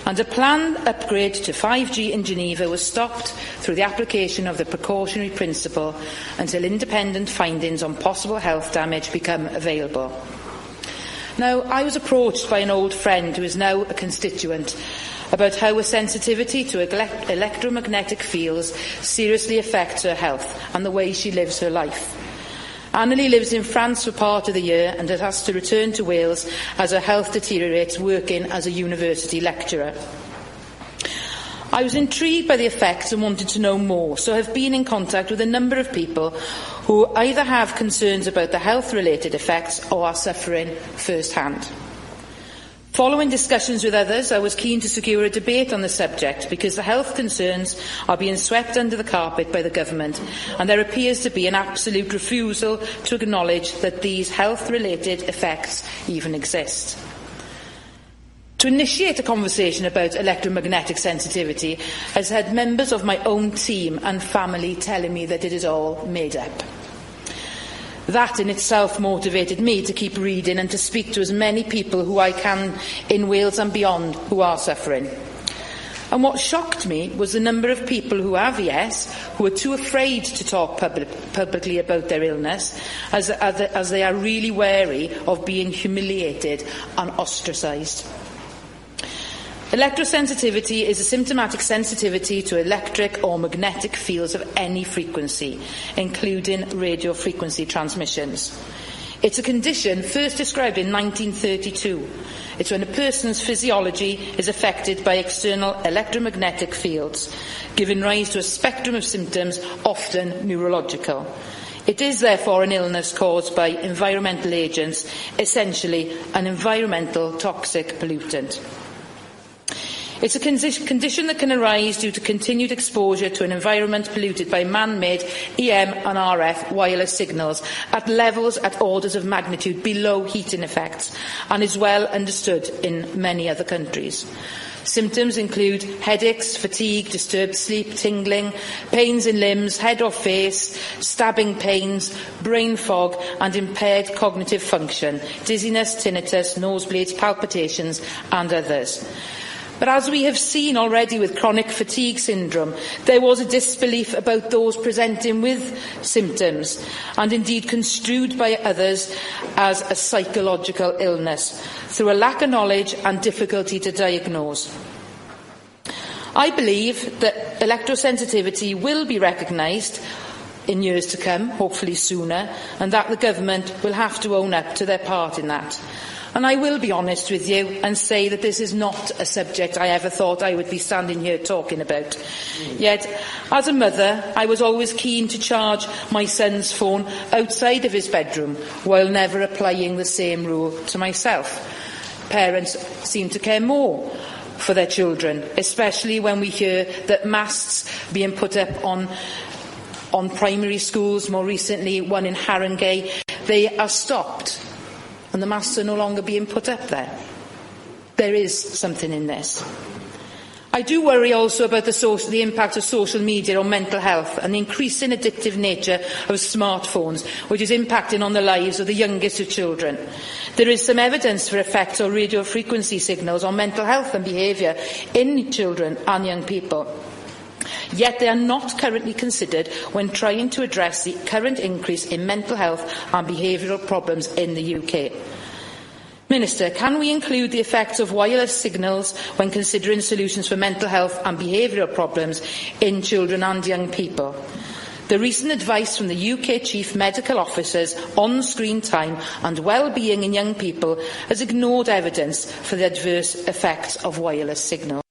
And a planned upgrade to 5G in Geneva was stopped through the application of the precautionary principle until independent findings on possible health damage become available. Now, I was approached by an old friend who is now a constituent about how a sensitivity to electromagnetic fields seriously affects her health and the way she lives her life. Annalie lives in France for part of the year and has to return to Wales as her health deteriorates working as a university lecturer. I was intrigued by the effects and wanted to know more, so I have been in contact with a number of people who either have concerns about the health-related effects or are suffering firsthand. Following discussions with others, I was keen to secure a debate on the subject because the health concerns are being swept under the carpet by the government and there appears to be an absolute refusal to acknowledge that these health-related effects even exist. To initiate a conversation about electromagnetic sensitivity has had members of my own team and family telling me that it is all made up. That in itself motivated me to keep reading and to speak to as many people who I can in Wales and beyond who are suffering. And what shocked me was the number of people who have IS who are too afraid to talk publicly about their illness as they are really wary of being humiliated and ostracised. Electrosensitivity is a symptomatic sensitivity to electric or magnetic fields of any frequency, including radio frequency transmissions. It's a condition first described in 1932. It's when a person's physiology is affected by external electromagnetic fields, giving rise to a spectrum of symptoms, often neurological. It is therefore an illness caused by environmental agents, essentially an environmental toxic pollutant. It's a condition that can arise due to continued exposure to an environment polluted by man-made EM and RF wireless signals at levels at orders of magnitude below heating effects and is well understood in many other countries. Symptoms include headaches, fatigue, disturbed sleep, tingling, pains in limbs, head or face, stabbing pains, brain fog and impaired cognitive function, dizziness, tinnitus, nosebleeds, palpitations and others. But as we have seen already with chronic fatigue syndrome, there was a disbelief about those presenting with symptoms, and indeed construed by others as a psychological illness, through a lack of knowledge and difficulty to diagnose. I believe that electrosensitivity will be recognised in years to come, hopefully sooner, and that the government will have to own up to their part in that. And I will be honest with you and say that this is not a subject I ever thought I would be standing here talking about. Yet, as a mother, I was always keen to charge my son's phone outside of his bedroom while never applying the same rule to myself. Parents seem to care more for their children, especially when we hear that masts being put up on primary schools, more recently one in Haringey, they are stopped. And the masts are no longer being put up there. There is something in this. I do worry also about the impact of social media on mental health and the increasing addictive nature of smartphones, which is impacting on the lives of the youngest of children. There is some evidence for effects of radio frequency signals on mental health and behaviour in children and young people. Yet they are not currently considered when trying to address the current increase in mental health and behavioural problems in the UK. Minister, can we include the effects of wireless signals when considering solutions for mental health and behavioural problems in children and young people? The recent advice from the UK Chief Medical Officers on screen time and well-being in young people has ignored evidence for the adverse effects of wireless signals.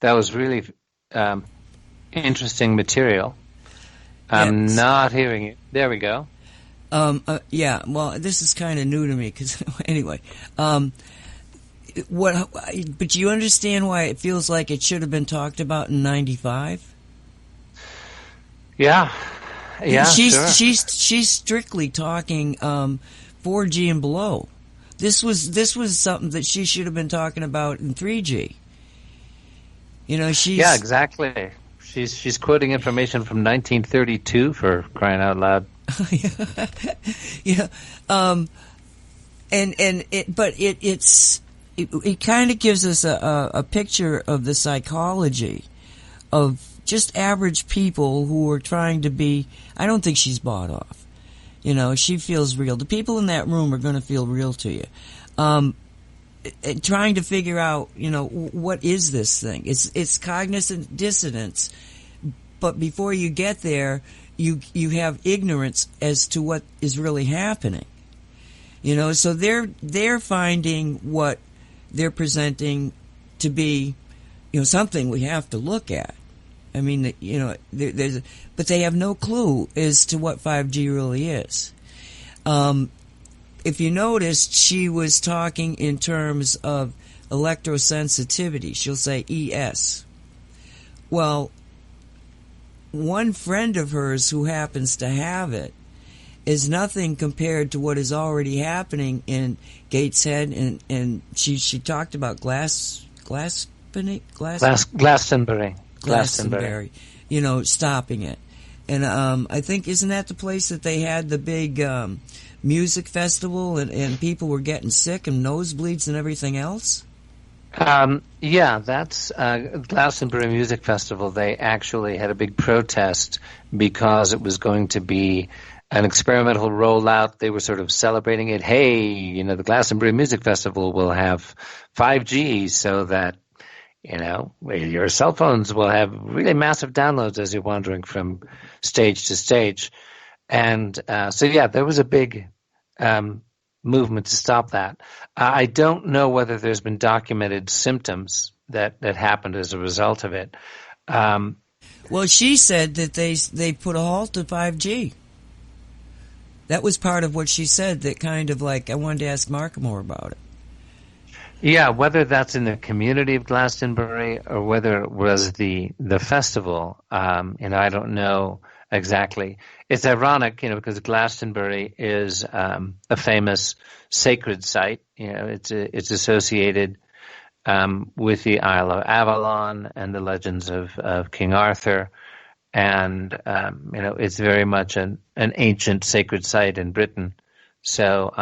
That was really interesting material. I'm not hearing it. There we go. Yeah, well, this is kind of new to me because anyway, but you understand why it feels like it should have been talked about in '95? Yeah, She's sure. she's strictly talking 4G and below. This was something that she should have been talking about in 3G. You know, Yeah, exactly. She's quoting information from 1932 for crying out loud. Yeah, it kind of gives us a picture of the psychology of just average people who are trying to be. I don't think she's bought off. You know, she feels real. The people in that room are going to feel real to you. Trying to figure out, you know, what is this thing? It's cognizant dissonance, but before you get there, you have ignorance as to what is really happening. You know, so they're finding what they're presenting to be, you know, something we have to look at. I mean, you know, but they have no clue as to what 5G really is. If you noticed, she was talking in terms of electrosensitivity. She'll say ES. Well, one friend of hers who happens to have it is nothing compared to what is already happening in Gateshead, and she talked about Glastonbury, you know, stopping it. And I think, isn't that the place that they had the big music festival and people were getting sick and nosebleeds and everything else? Yeah, that's Glastonbury Music Festival. They actually had a big protest because it was going to be an experimental rollout. They were sort of celebrating it. Hey, you know, the Glastonbury Music Festival will have 5G so that, you know, your cell phones will have really massive downloads as you're wandering from stage to stage. And so, yeah, there was a big movement to stop that. I don't know whether there's been documented symptoms that happened as a result of it. Well, she said that they put a halt to 5G. That was part of what she said that kind of like, I wanted to ask Mark more about it. Yeah, whether that's in the community of Glastonbury or whether it was the festival, you know, I don't know exactly. It's ironic, you know, because Glastonbury is a famous sacred site. You know, it's associated with the Isle of Avalon and the legends of King Arthur, and you know, it's very much an ancient sacred site in Britain. So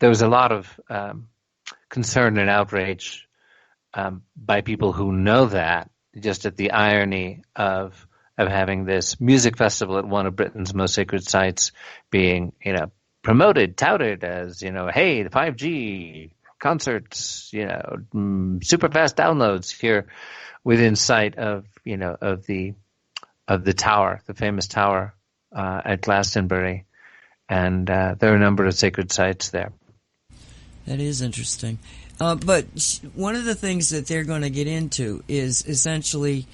there was a lot of concern and outrage by people who know that, just at the irony of having this music festival at one of Britain's most sacred sites being, you know, promoted, touted as, you know, hey, the 5G concerts, you know, super fast downloads here within sight of, you know, of the tower, the famous tower at Glastonbury. And there are a number of sacred sites there. That is interesting. But one of the things that they're going to get into is essentially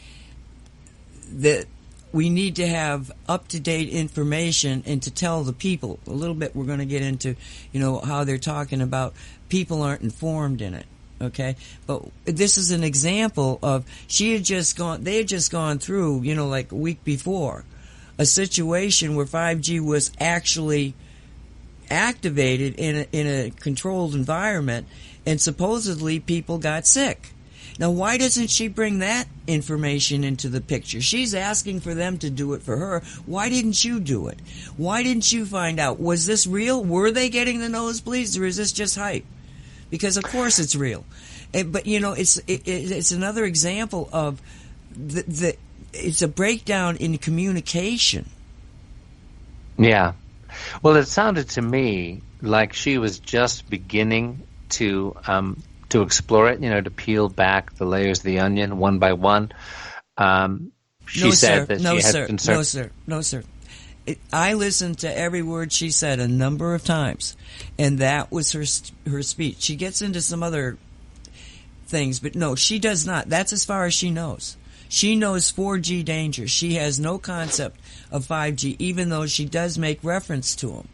that we need to have up-to-date information and to tell the people. A little bit we're going to get into, you know, how they're talking about people aren't informed in it, okay? But this is an example of they had just gone through, you know, like a week before, a situation where 5G was actually activated in a controlled environment, and supposedly people got sick. Now, why doesn't she bring that information into the picture? She's asking for them to do it for her. Why didn't you do it? Why didn't you find out? Was this real? Were they getting the nosebleeds, or is this just hype? Because of course it's real. But you know, it's another example of it's a breakdown in communication. Yeah. Well, it sounded to me like she was just beginning to explore it, you know, to peel back the layers of the onion one by one. She said that she had concerns. No, sir. I listened to every word she said a number of times, and that was her speech. She gets into some other things, but no, she does not. That's as far as she knows. She knows 4G danger. She has no concept of 5G, even though she does make reference to them.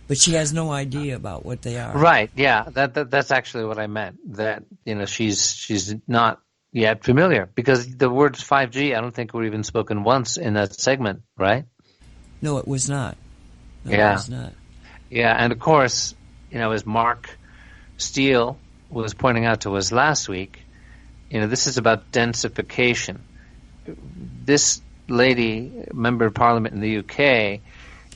But she has no idea about what they are. Right, yeah, that's actually what I meant. That, she's not yet familiar, because the words 5G, I don't think were even spoken once in that segment, right? No, it was not. No, yeah. It was not. Yeah, and of course, as Mark Steele was pointing out to us last week, this is about densification. This lady, member of parliament in the UK,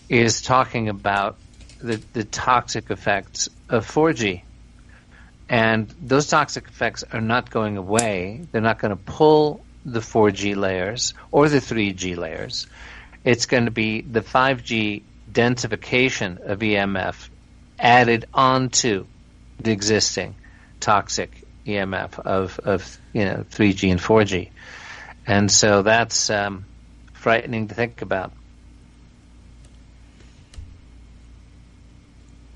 is talking about the toxic effects of 4G. And those toxic effects are not going away. They're not going to pull the 4G layers or the 3G layers. It's going to be the 5G densification of EMF added onto the existing toxic EMF of 3G and 4G. And so that's frightening to think about.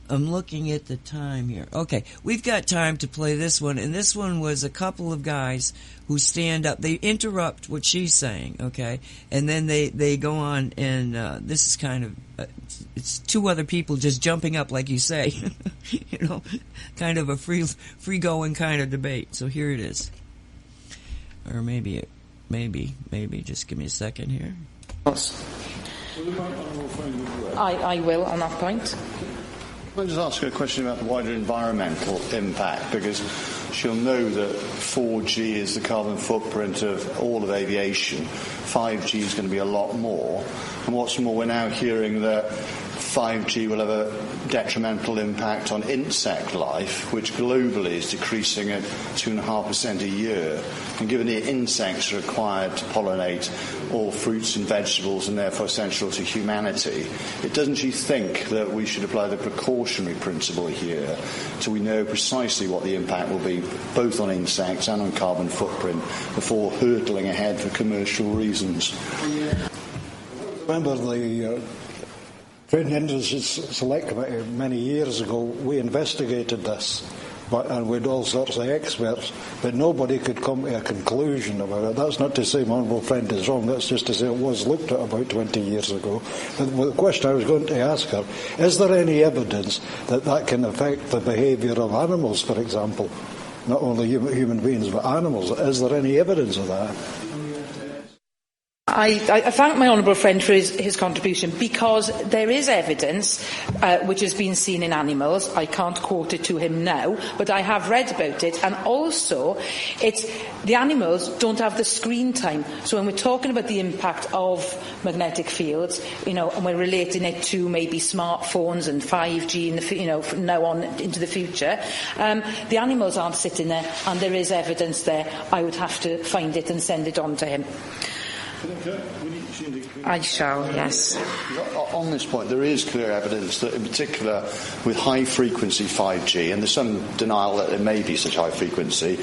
I'm looking at the time here. Okay, we've got time to play this one, and this one was a couple of guys who stand up. They interrupt what she's saying, okay, and then they go on, and this is kind of it's two other people just jumping up, like you say, kind of a free going kind of debate. So here it is, or maybe just give me a second here. I will on that point. I'll just ask her a question about the wider environmental impact, because she'll know that 4G is the carbon footprint of all of aviation. 5G is going to be a lot more. And what's more, we're now hearing that 5G will have a detrimental impact on insect life, which globally is decreasing at 2.5% a year. And given the insects are required to pollinate all fruits and vegetables and therefore essential to humanity, doesn't she think that we should apply the precautionary principle here so we know precisely what the impact will be both on insects and on carbon footprint before hurtling ahead for commercial reasons? Remember the Trade and Industry Select Committee many years ago, we investigated this, and with all sorts of experts, but nobody could come to a conclusion about it. That's not to say my honourable friend is wrong, that's just to say it was looked at about 20 years ago. But the question I was going to ask her, is there any evidence that can affect the behaviour of animals, for example? Not only human beings, but animals. Is there any evidence of that? I thank my honourable friend for his contribution, because there is evidence which has been seen in animals. I can't quote it to him now, but I have read about it. And also, the animals don't have the screen time. So when we're talking about the impact of magnetic fields, and we're relating it to maybe smartphones and 5G, from now on into the future, the animals aren't sitting there, and there is evidence there. I would have to find it and send it on to him. I shall, yes. On this point, there is clear evidence that, in particular, with high-frequency 5G, and there's some denial that there may be such high frequency,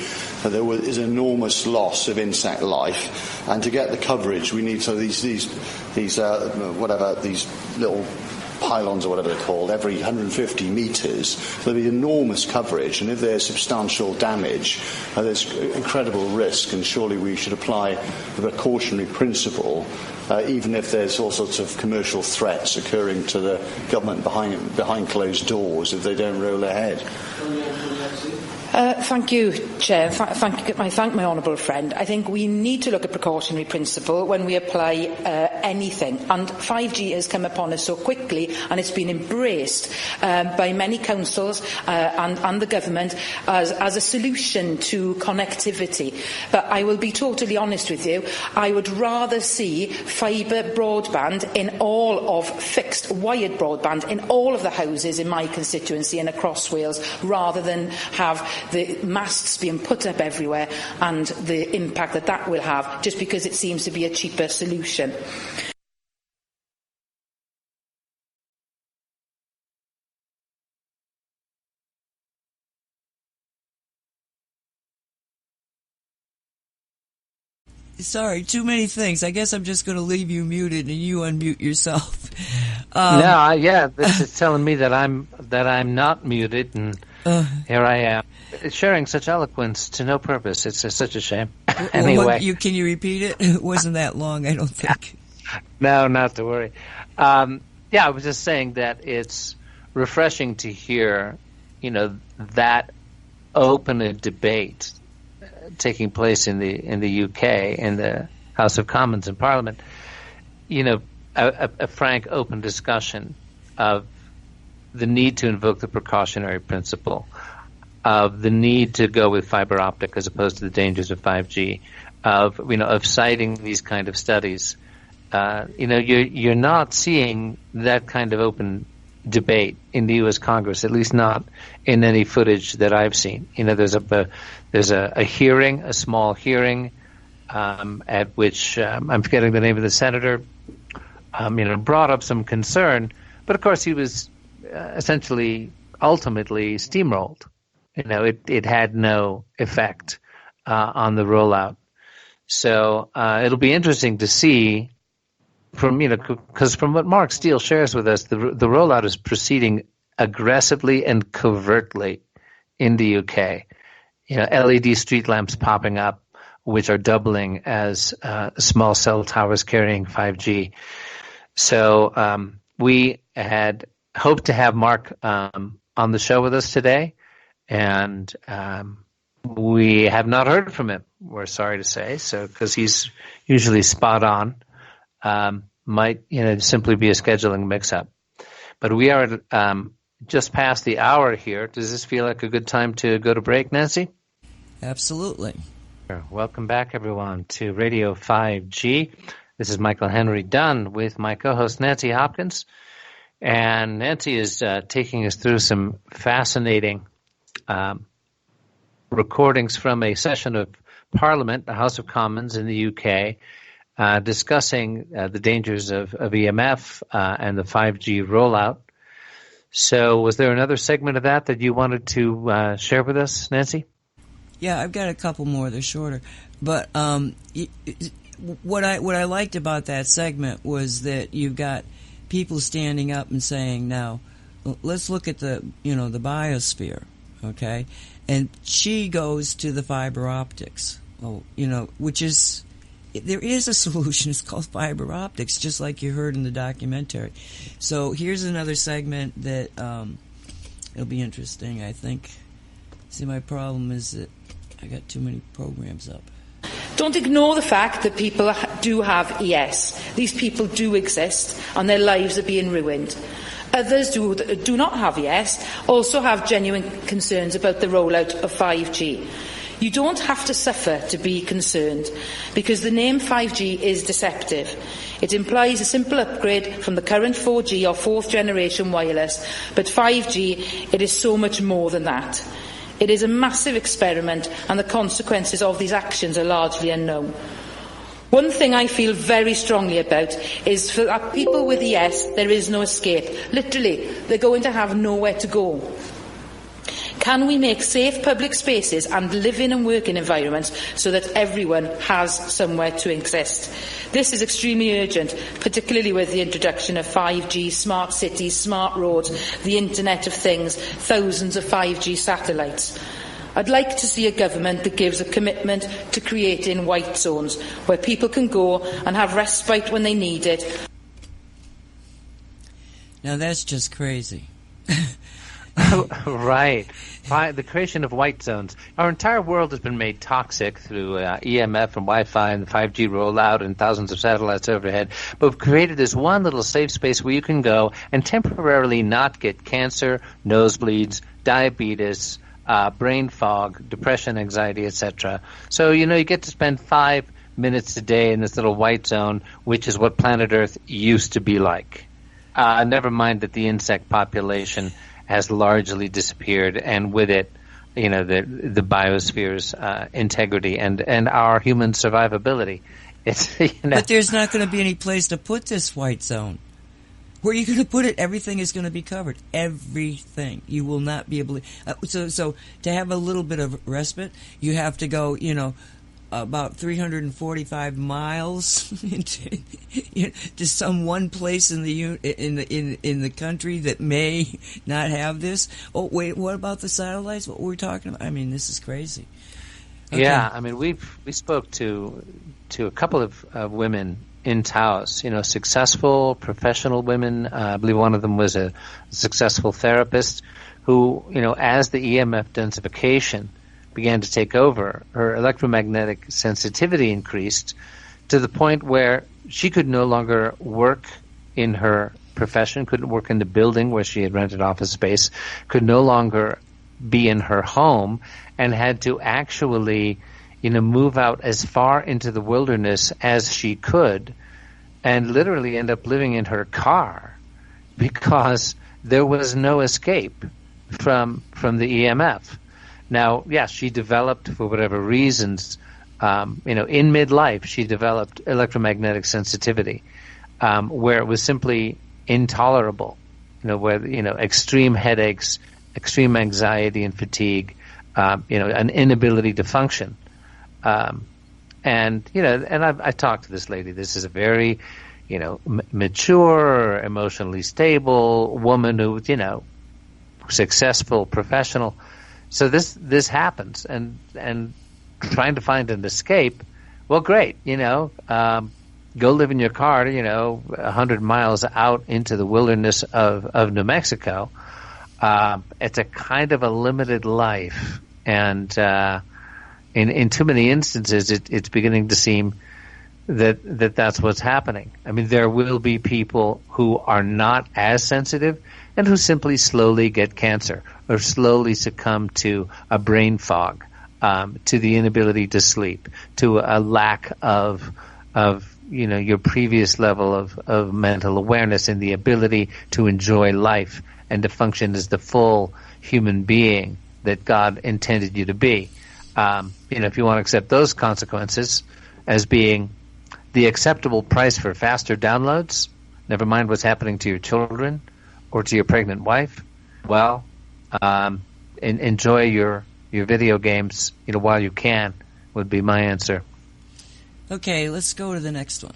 that there is enormous loss of insect life, and to get the coverage, we need these little pylons or whatever they're called, every 150 metres. There'll be enormous coverage, and if there's substantial damage, there's incredible risk, and surely we should apply the precautionary principle, even if there's all sorts of commercial threats occurring to the government behind closed doors if they don't roll ahead. Thank you, Chair. I thank my honourable friend. I think we need to look at precautionary principle when we apply anything. And 5G has come upon us so quickly, and it's been embraced by many councils and the government as a solution to connectivity. But I will be totally honest with you. I would rather see fibre broadband in all of fixed wired broadband in all of the houses in my constituency and across Wales, rather than have the masts being put up everywhere and the impact that will have, just because it seems to be a cheaper solution. Sorry, too many things. I guess I'm just going to leave you muted and you unmute yourself. This is telling me that I'm not muted, and here I am sharing such eloquence to no purpose. It's such a shame. Anyway. Can you repeat it? It wasn't that long, I don't think. No, not to worry. I was just saying that it's refreshing to hear, that open a debate taking place in the UK, in the House of Commons in Parliament. A frank, open discussion of the need to invoke the precautionary principle, of the need to go with fiber optic as opposed to the dangers of 5G, of citing these kind of studies. You're not seeing that kind of open debate in the U.S. Congress, at least not in any footage that I've seen. There's a hearing, a small hearing, at which I'm forgetting the name of the senator. Brought up some concern, but of course he was ultimately steamrolled. It had no effect on the rollout. So it'll be interesting to see because from what Mark Steele shares with us, the rollout is proceeding aggressively and covertly in the UK. LED street lamps popping up, which are doubling as small cell towers carrying 5G. So we had hoped to have Mark on the show with us today, and we have not heard from him. We're sorry to say, so because he's usually spot on. Might simply be a scheduling mix-up. But we are just past the hour here. Does this feel like a good time to go to break, Nancy? Absolutely. Welcome back, everyone, to Radio 5G. This is Michael Henry Dunn with my co-host Nancy Hopkins. And Nancy is taking us through some fascinating recordings from a session of Parliament, the House of Commons in the UK, discussing the dangers of EMF and the 5G rollout. So was there another segment of that you wanted to share with us, Nancy? Yeah, I've got a couple more. They're shorter. But what I liked about that segment was that you've got people standing up and saying, now, let's look at the biosphere, okay? And she goes to the fiber optics, which is... There is a solution. It's called fiber optics, just like you heard in the documentary. So here's another segment that it'll be interesting, I think. See, my problem is that I got too many programs up. Don't ignore the fact that people do have ES. These people do exist, and their lives are being ruined. Others that do not have ES also have genuine concerns about the rollout of 5G. You don't have to suffer to be concerned, because the name 5G is deceptive. It implies a simple upgrade from the current 4G or fourth generation wireless, but 5G, it is so much more than that. It is a massive experiment, and the consequences of these actions are largely unknown. One thing I feel very strongly about is for people with ES, there is no escape. Literally, they're going to have nowhere to go. Can we make safe public spaces and living and working environments so that everyone has somewhere to exist? This is extremely urgent, particularly with the introduction of 5G, smart cities, smart roads, the Internet of Things, thousands of 5G satellites. I'd like to see a government that gives a commitment to creating white zones where people can go and have respite when they need it. Now that's just crazy. Right. The creation of white zones. Our entire world has been made toxic through EMF and Wi-Fi and the 5G rollout and thousands of satellites overhead. But we've created this one little safe space where you can go and temporarily not get cancer, nosebleeds, diabetes, brain fog, depression, anxiety, etc. So, you get to spend 5 minutes a day in this little white zone, which is what planet Earth used to be like. Never mind that the insect population has largely disappeared, and with it, the biosphere's integrity and our human survivability. But there's not going to be any place to put this white zone. Where are you going to put it? Everything is going to be covered. Everything. You will not be able to... So to have a little bit of respite, you have to go, about 345 miles to some one place in the country that may not have this. Oh wait, what about the satellites? What were we talking about? I mean, this is crazy. Okay. Yeah, I mean, we spoke to a couple of women in Taos, successful professional women. I believe one of them was a successful therapist who, as the EMF densification began to take over, her electromagnetic sensitivity increased to the point where she could no longer work in her profession, couldn't work in the building where she had rented office space, could no longer be in her home, and had to actually move out as far into the wilderness as she could, and literally end up living in her car because there was no escape from the EMF. Now, yes, she developed, for whatever reasons, in midlife, she developed electromagnetic sensitivity, where it was simply intolerable. Where extreme headaches, extreme anxiety and fatigue, an inability to function. And I talked to this lady. This is a very, mature, emotionally stable woman who, successful professional. So this happens, and trying to find an escape. Well, great, go live in your car, 100 miles out into the wilderness of New Mexico. It's a kind of a limited life, and in too many instances, it's beginning to seem that's what's happening. I mean, there will be people who are not as sensitive and who simply slowly get cancer or slowly succumb to a brain fog, to the inability to sleep, to a lack of your previous level of mental awareness and the ability to enjoy life and to function as the full human being that God intended you to be. If you want to accept those consequences as being the acceptable price for faster downloads, never mind what's happening to your children or to your pregnant wife, well, enjoy your video games, while you can, would be my answer. Okay, let's go to the next one.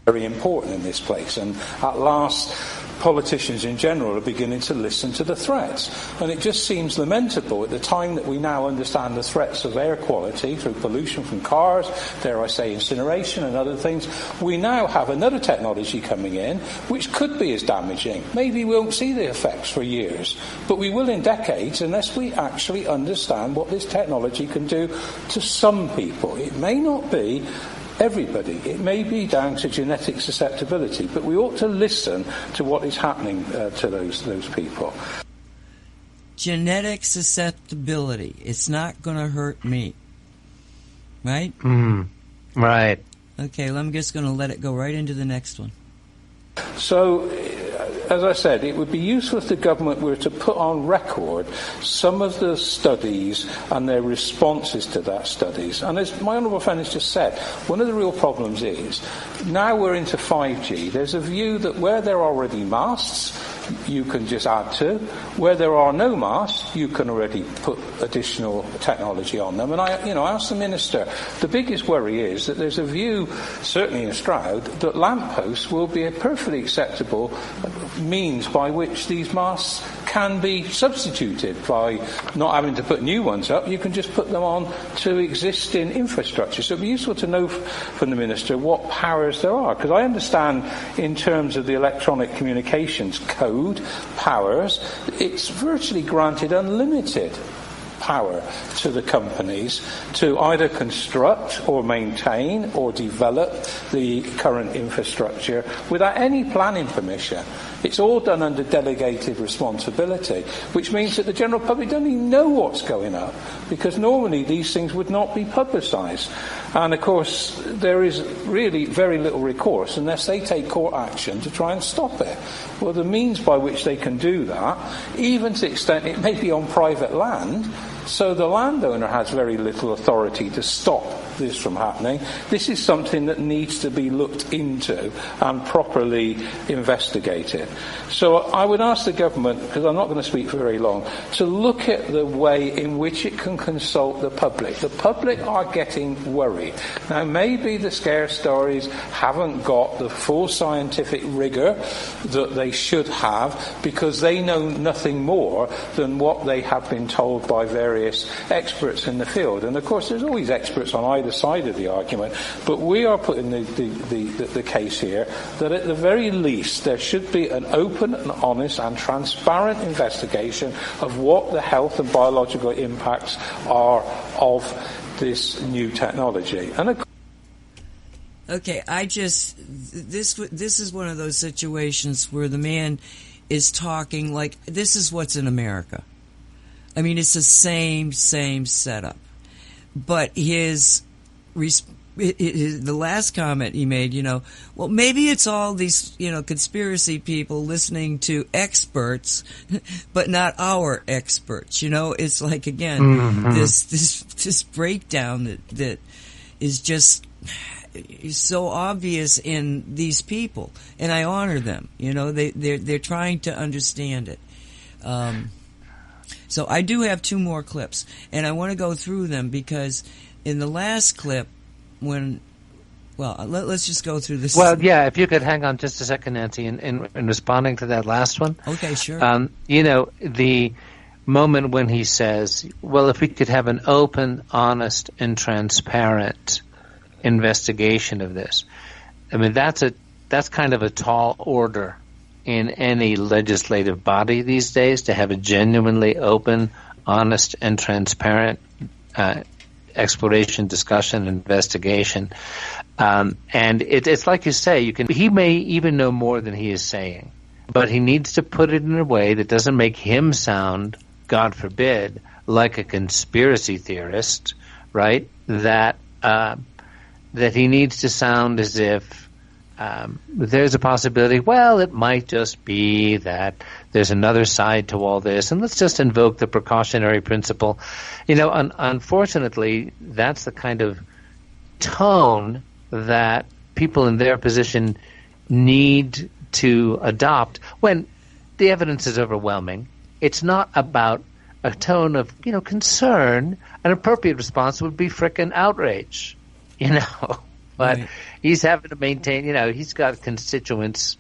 Very important in this place, and at last politicians in general are beginning to listen to the threats, and it just seems lamentable at the time that we now understand the threats of air quality through pollution from cars, dare I say incineration and other things. We now have another technology coming in which could be as damaging. Maybe we won't see the effects for years, but we will in decades unless we actually understand what this technology can do to some people. It may not be everybody. It may be down to genetic susceptibility, but we ought to listen to what is happening to those people. Genetic susceptibility. It's not going to hurt me. Right? Right. Okay, I'm just going to let it go right into the next one. So, as I said, it would be useful if the government were to put on record some of the studies and their responses to that studies. And as my honourable friend has just said, one of the real problems is, now we're into 5G, there's a view that where there are already masts, you can just add to. Where there are no masts, you can already put additional technology on them. And I asked the Minister, the biggest worry is that there's a view, certainly in Stroud, that lampposts will be a perfectly acceptable means by which these masts can be substituted by not having to put new ones up. You can just put them on to existing infrastructure. So it would be useful to know from the Minister what powers there are, because I understand in terms of the electronic communications code powers, it's virtually granted unlimited power to the companies to either construct or maintain or develop the current infrastructure without any planning permission. It's all done under delegated responsibility, which means that the general public don't even know what's going on, because normally these things would not be publicised. And of course, there is really very little recourse unless they take court action to try and stop it. Well, the means by which they can do that, even to the extent it may be on private land, so the landowner has very little authority to stop this from happening. This is something that needs to be looked into and properly investigated. So I would ask the government, because I'm not going to speak for very long, to look at the way in which it can consult the public. The public are getting worried. Now, maybe the scare stories haven't got the full scientific rigour that they should have, because they know nothing more than what they have been told by various experts in the field. And of course, there's always experts on either side of the argument, but we are putting the case here that at the very least there should be an open and honest and transparent investigation of what the health and biological impacts are of this new technology. And okay, this is one of those situations where the man is talking like this is what's in America. I mean, it's the same setup. But the last comment he made, well, maybe it's all these, conspiracy people listening to experts, but not our experts. It's like, again, this breakdown that is just is so obvious in these people, and I honor them. They're trying to understand it. So I do have two more clips, and I want to go through them because in the last clip, let's just go through this. Well, yeah, if you could hang on just a second, Nancy, in responding to that last one. Okay, sure. The moment when he says, well, if we could have an open, honest, and transparent investigation of this, I mean, that's kind of a tall order in any legislative body these days, to have a genuinely open, honest, and transparent exploration, discussion, investigation. And it's like you say, he may even know more than he is saying, but he needs to put it in a way that doesn't make him sound, God forbid, like a conspiracy theorist, right? That he needs to sound as if there's a possibility, well, it might just be that there's another side to all this, and let's just invoke the precautionary principle. Unfortunately, that's the kind of tone that people in their position need to adopt when the evidence is overwhelming. It's not about a tone of, concern. An appropriate response would be frickin' outrage, But right. He's having to maintain, he's got constituents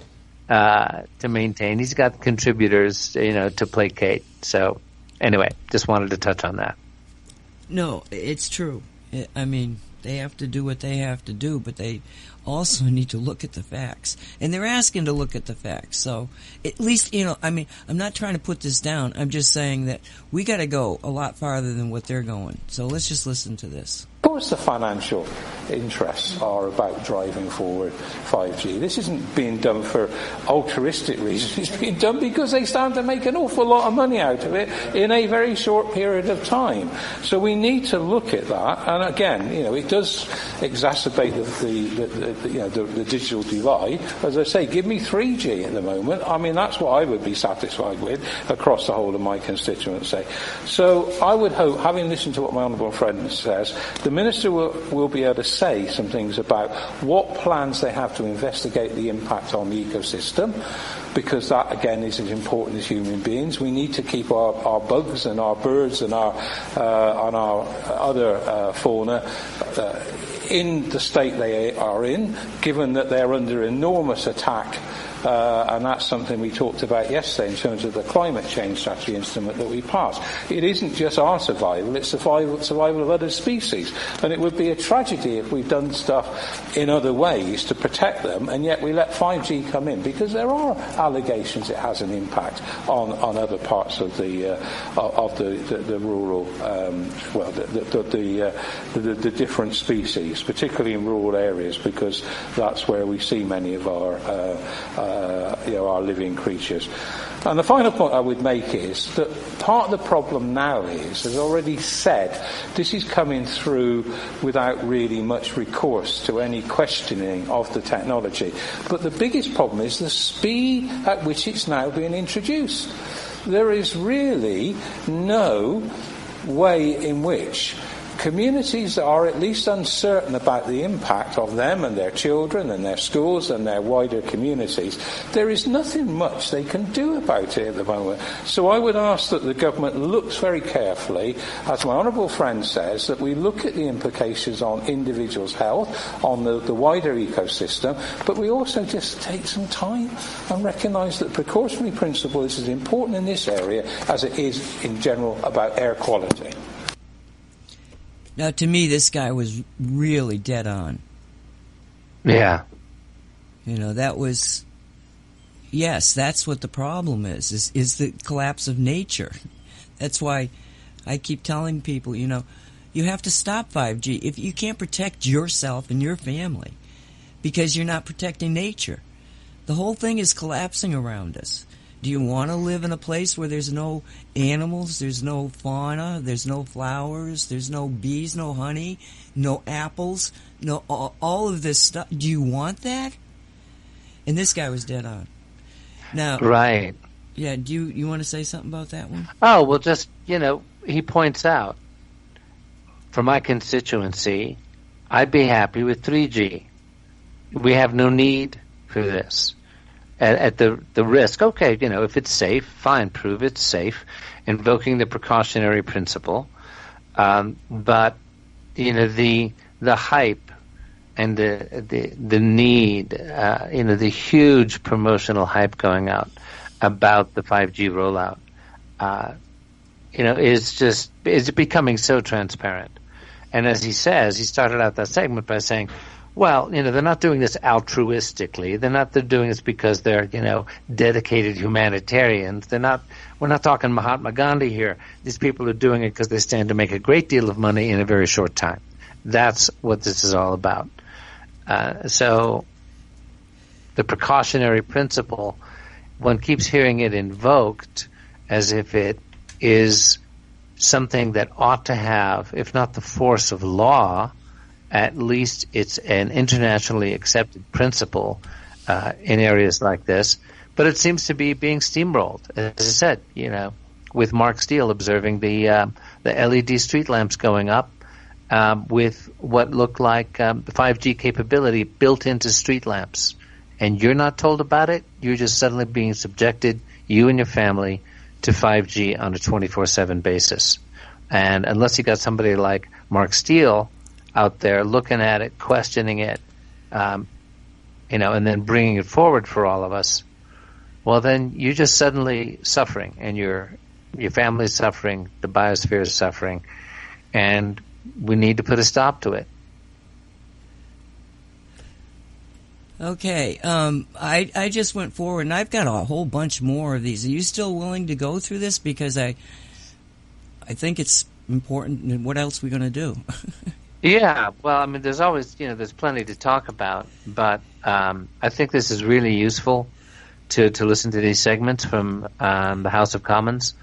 to maintain. He's got contributors, to placate. So anyway, just wanted to touch on that. No, it's true. I mean, they have to do what they have to do, but they also need to look at the facts. And they're asking to look at the facts. So at least, I'm not trying to put this down. I'm just saying that we got to go a lot farther than what they're going. So let's just listen to this. Of course the financial interests are about driving forward 5G. This isn't being done for altruistic reasons. It's being done because they stand to make an awful lot of money out of it in a very short period of time. So we need to look at that. And again, it does exacerbate the digital divide. As I say, give me 3G at the moment. I mean, that's what I would be satisfied with across the whole of my constituency. So I would hope, having listened to what my honourable friend says, the Minister will be able to say some things about what plans they have to investigate the impact on the ecosystem, because that, again, is as important as human beings. We need to keep our bugs and our birds and our other fauna in the state they are in, given that they're under enormous attack. And that's something we talked about yesterday in terms of the climate change strategy instrument that we passed. It isn't just our survival, it's survival of other species. And it would be a tragedy if we've done stuff in other ways to protect them, and yet we let 5G come in, because there are allegations it has an impact on other parts of the rural, the different species, particularly in rural areas, because that's where we see many of our living creatures. And the final point I would make is that part of the problem now is, as already said, this is coming through without really much recourse to any questioning of the technology. But the biggest problem is the speed at which it's now being introduced. There is really no way in which communities are at least uncertain about the impact of them and their children and their schools and their wider communities, there is nothing much they can do about it at the moment. So I would ask that the government looks very carefully, as my honourable friend says, that we look at the implications on individuals' health, on the wider ecosystem, but we also just take some time and recognise that the precautionary principle is as important in this area as it is in general about air quality. Now, to me, this guy was really dead on. Yeah. You know, that was... Yes, that's what the problem is the collapse of nature. That's why I keep telling people, you know, you have to stop 5G if you can't protect yourself and your family because you're not protecting nature. The whole thing is collapsing around us. Do you want to live in a place where there's no animals, there's no fauna, there's no flowers, there's no bees, no honey, no apples, no all of this stuff? Do you want that? And this guy was dead on. Now, right. Yeah, do you want to say something about that one? Oh, well, just, you know, he points out, for my constituency, I'd be happy with 3G. We have no need for this. At the risk, okay, you know, if it's safe, fine, prove it's safe, invoking the precautionary principle. But, you know, the hype and the need, you know, the huge promotional hype going out about the 5G rollout, you know, is becoming so transparent. And as he says, he started out that segment by saying, well, you know, they're not doing this altruistically. They're doing this because they're, you know, dedicated humanitarians. We're not talking Mahatma Gandhi here. These people are doing it because they stand to make a great deal of money in a very short time. That's what this is all about. So the precautionary principle, one keeps hearing it invoked as if it is something that ought to have, if not the force of law, at least it's an internationally accepted principle in areas like this. But it seems to be being steamrolled. As I said, you know, with Mark Steele observing the LED street lamps going up with what looked like 5G capability built into street lamps. And you're not told about it. You're just suddenly being subjected, you and your family, to 5G on a 24/7 basis. And unless you got somebody like Mark Steele out there looking at it, questioning it, you know, and then bringing it forward for all of us, well, then you're just suddenly suffering, and your family's suffering, the biosphere is suffering, and we need to put a stop to it. Okay, I just went forward, and I've got a whole bunch more of these. Are you still willing to go through this? Because I think it's important, and what else are we going to do? Yeah, well, I mean, there's always, you know, there's plenty to talk about, but I think this is really useful to listen to these segments from the House of Commons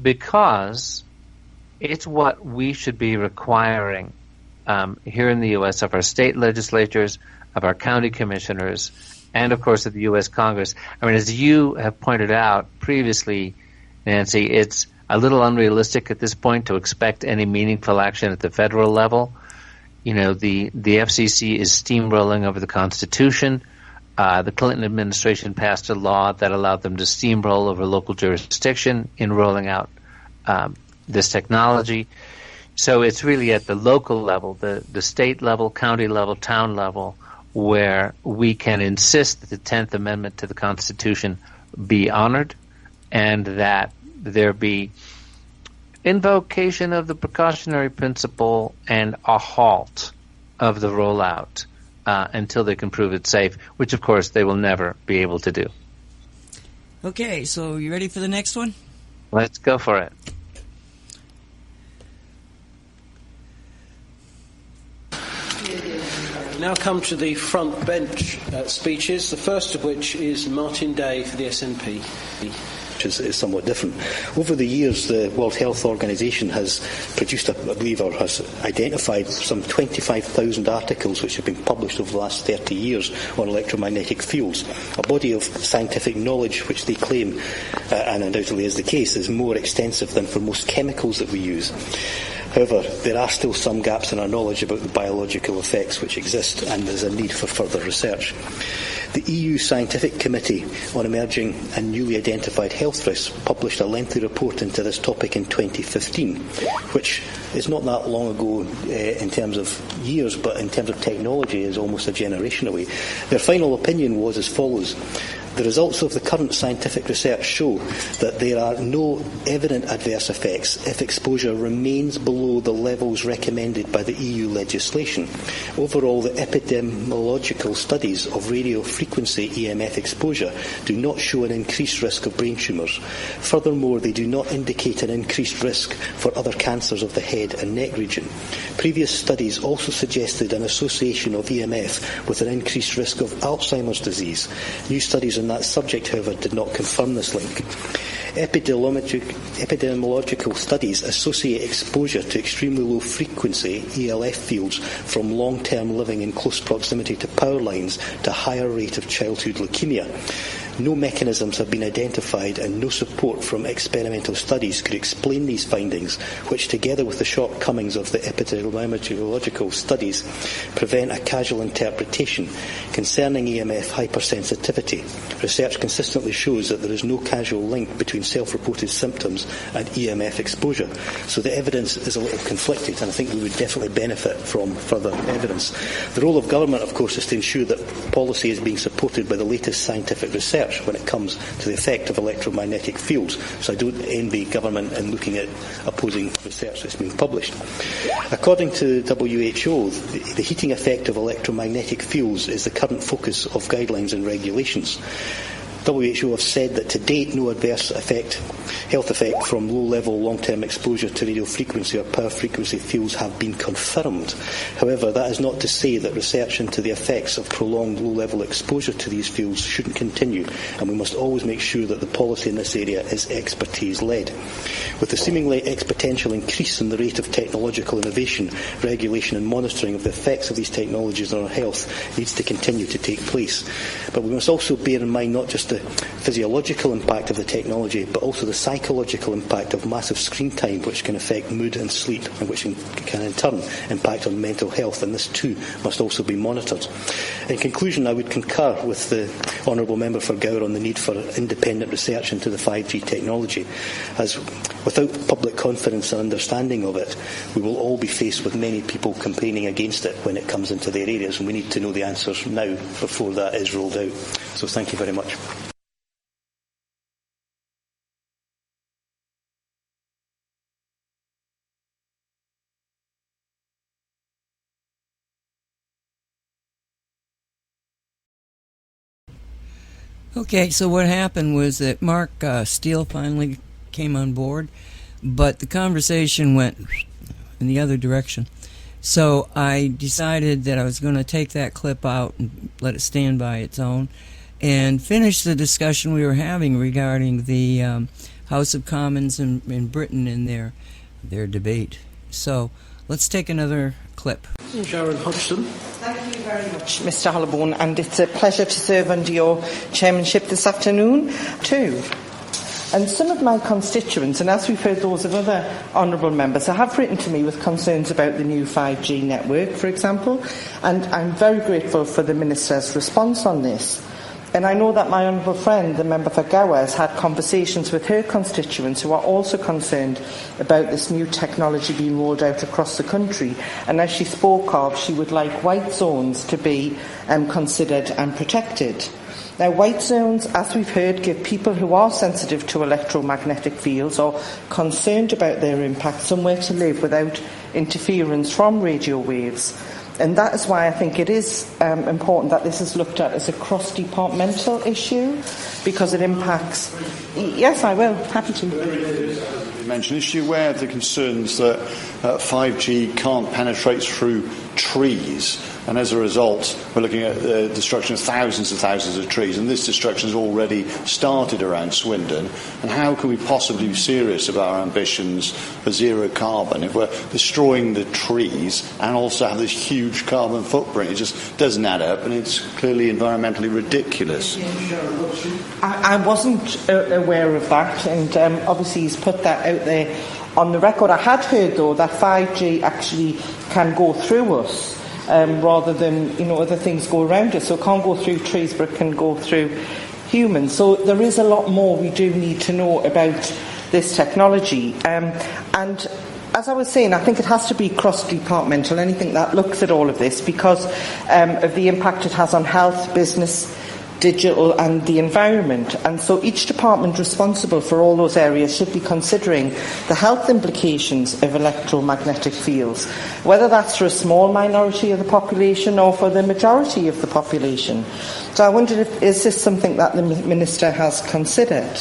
because it's what we should be requiring here in the U.S. of our state legislatures, of our county commissioners, and, of course, of the U.S. Congress. I mean, as you have pointed out previously, Nancy, it's a little unrealistic at this point to expect any meaningful action at the federal level. You know, the FCC is steamrolling over the Constitution. The Clinton administration passed a law that allowed them to steamroll over local jurisdiction in rolling out this technology. So it's really at the local level, the state level, county level, town level, where we can insist that the 10th Amendment to the Constitution be honored and that there be invocation of the precautionary principle and a halt of the rollout until they can prove it safe, which, of course, they will never be able to do. Okay, so you ready for the next one? Let's go for it. Now come to the front bench speeches, the first of which is Martin Day for the SNP. Which is somewhat different. Over the years, the World Health Organization has produced, I believe, or has identified some 25,000 articles which have been published over the last 30 years on electromagnetic fields, a body of scientific knowledge which they claim, and undoubtedly is the case, is more extensive than for most chemicals that we use. However, there are still some gaps in our knowledge about the biological effects which exist, and there is a need for further research. The EU Scientific Committee on Emerging and Newly Identified Health Risks published a lengthy report into this topic in 2015, which is not that long ago in terms of years, but in terms of technology is almost a generation away. Their final opinion was as follows: the results of the current scientific research show that there are no evident adverse effects if exposure remains below the levels recommended by the EU legislation. Overall, the epidemiological studies of radio frequency EMF exposure do not show an increased risk of brain tumours. Furthermore, they do not indicate an increased risk for other cancers of the head and neck region. Previous studies also suggested an association of EMF with an increased risk of Alzheimer's disease. New studies on that subject, however, did not confirm this link. Epidemiological studies associate exposure to extremely low frequency ELF fields from long-term living in close proximity to power lines to a higher rate of childhood leukemia. No mechanisms have been identified and no support from experimental studies could explain these findings, which together with the shortcomings of the epidemiological studies prevent a casual interpretation concerning EMF hypersensitivity. Research consistently shows that there is no causal link between self-reported symptoms and EMF exposure. So the evidence is a little conflicted, and I think we would definitely benefit from further evidence. The role of government, of course, is to ensure that policy is being supported by the latest scientific research when it comes to the effect of electromagnetic fields. So I don't envy government in looking at opposing research that's been published. According to WHO, the heating effect of electromagnetic fields is the current focus of guidelines and regulations. WHO have said that to date no adverse health effect from low-level long-term exposure to radio frequency or power frequency fields have been confirmed. However, that is not to say that research into the effects of prolonged low-level exposure to these fields shouldn't continue, and we must always make sure that the policy in this area is expertise-led. With the seemingly exponential increase in the rate of technological innovation, regulation and monitoring of the effects of these technologies on our health needs to continue to take place. But we must also bear in mind not just the physiological impact of the technology, but also the psychological impact of massive screen time, which can affect mood and sleep, and which can in turn impact on mental health, and this too must also be monitored. In conclusion, I would concur with the Honourable Member for Gower on the need for independent research into the 5G technology, as without public confidence and understanding of it, we will all be faced with many people complaining against it when it comes into their areas, and we need to know the answers now before that is rolled out. So thank you very much. Okay, so what happened was that Mark Steele finally came on board, but the conversation went in the other direction. So I decided that I was going to take that clip out and let it stand by its own and finish the discussion we were having regarding the House of Commons in Britain and their debate. So let's take another clip. Sharon Hodgson. Thank you very much, Mr. Hollowborn, and it's a pleasure to serve under your chairmanship this afternoon too. And some of my constituents, and as we've heard those of other honourable members, have written to me with concerns about the new 5G network, for example, and I'm very grateful for the Minister's response on this. And I know that my honourable friend, the member for Gower, has had conversations with her constituents who are also concerned about this new technology being rolled out across the country. And as she spoke of, she would like white zones to be considered and protected. Now, white zones, as we've heard, give people who are sensitive to electromagnetic fields or concerned about their impact somewhere to live without interference from radio waves. And that is why I think it is important that this is looked at as a cross-departmental issue, because it impacts... Yes, I will. Happy to. Is she aware of the concerns that 5G can't penetrate through trees, and as a result we're looking at the destruction of thousands of trees, and this destruction has already started around Swindon? And how can we possibly be serious about our ambitions for zero carbon if we're destroying the trees and also have this huge carbon footprint? It just doesn't add up, and it's clearly environmentally ridiculous. I wasn't aware of that, and obviously he's put that out there on the record. I had heard, though, that 5G actually can go through us rather than, other things go around us. So it can't go through trees, but it can go through humans. So there is a lot more we do need to know about this technology. And as I was saying, I think it has to be cross-departmental, anything that looks at all of this, because of the impact it has on health, business, digital and the environment. And so each department responsible for all those areas should be considering the health implications of electromagnetic fields, whether that's for a small minority of the population or for the majority of the population. So I wondered, is this something that the Minister has considered?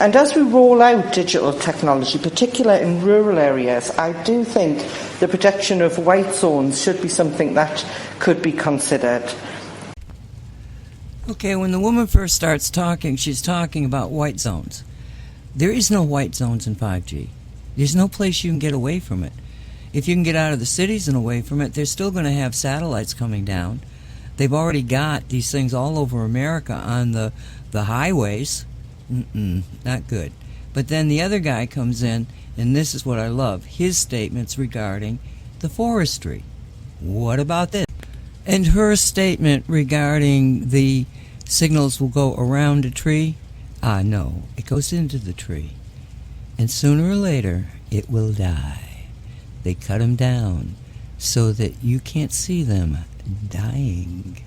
And as we roll out digital technology, particularly in rural areas, I do think the protection of white zones should be something that could be considered. Okay, when the woman first starts talking, she's talking about white zones. There is no white zones in 5G. There's no place you can get away from it. If you can get out of the cities and away from it, they're still going to have satellites coming down. They've already got these things all over America on the highways. Not good. But then the other guy comes in, and this is what I love, his statements regarding the forestry. What about this? And her statement regarding the signals will go around a tree. No, it goes into the tree. And sooner or later, it will die. They cut them down so that you can't see them dying.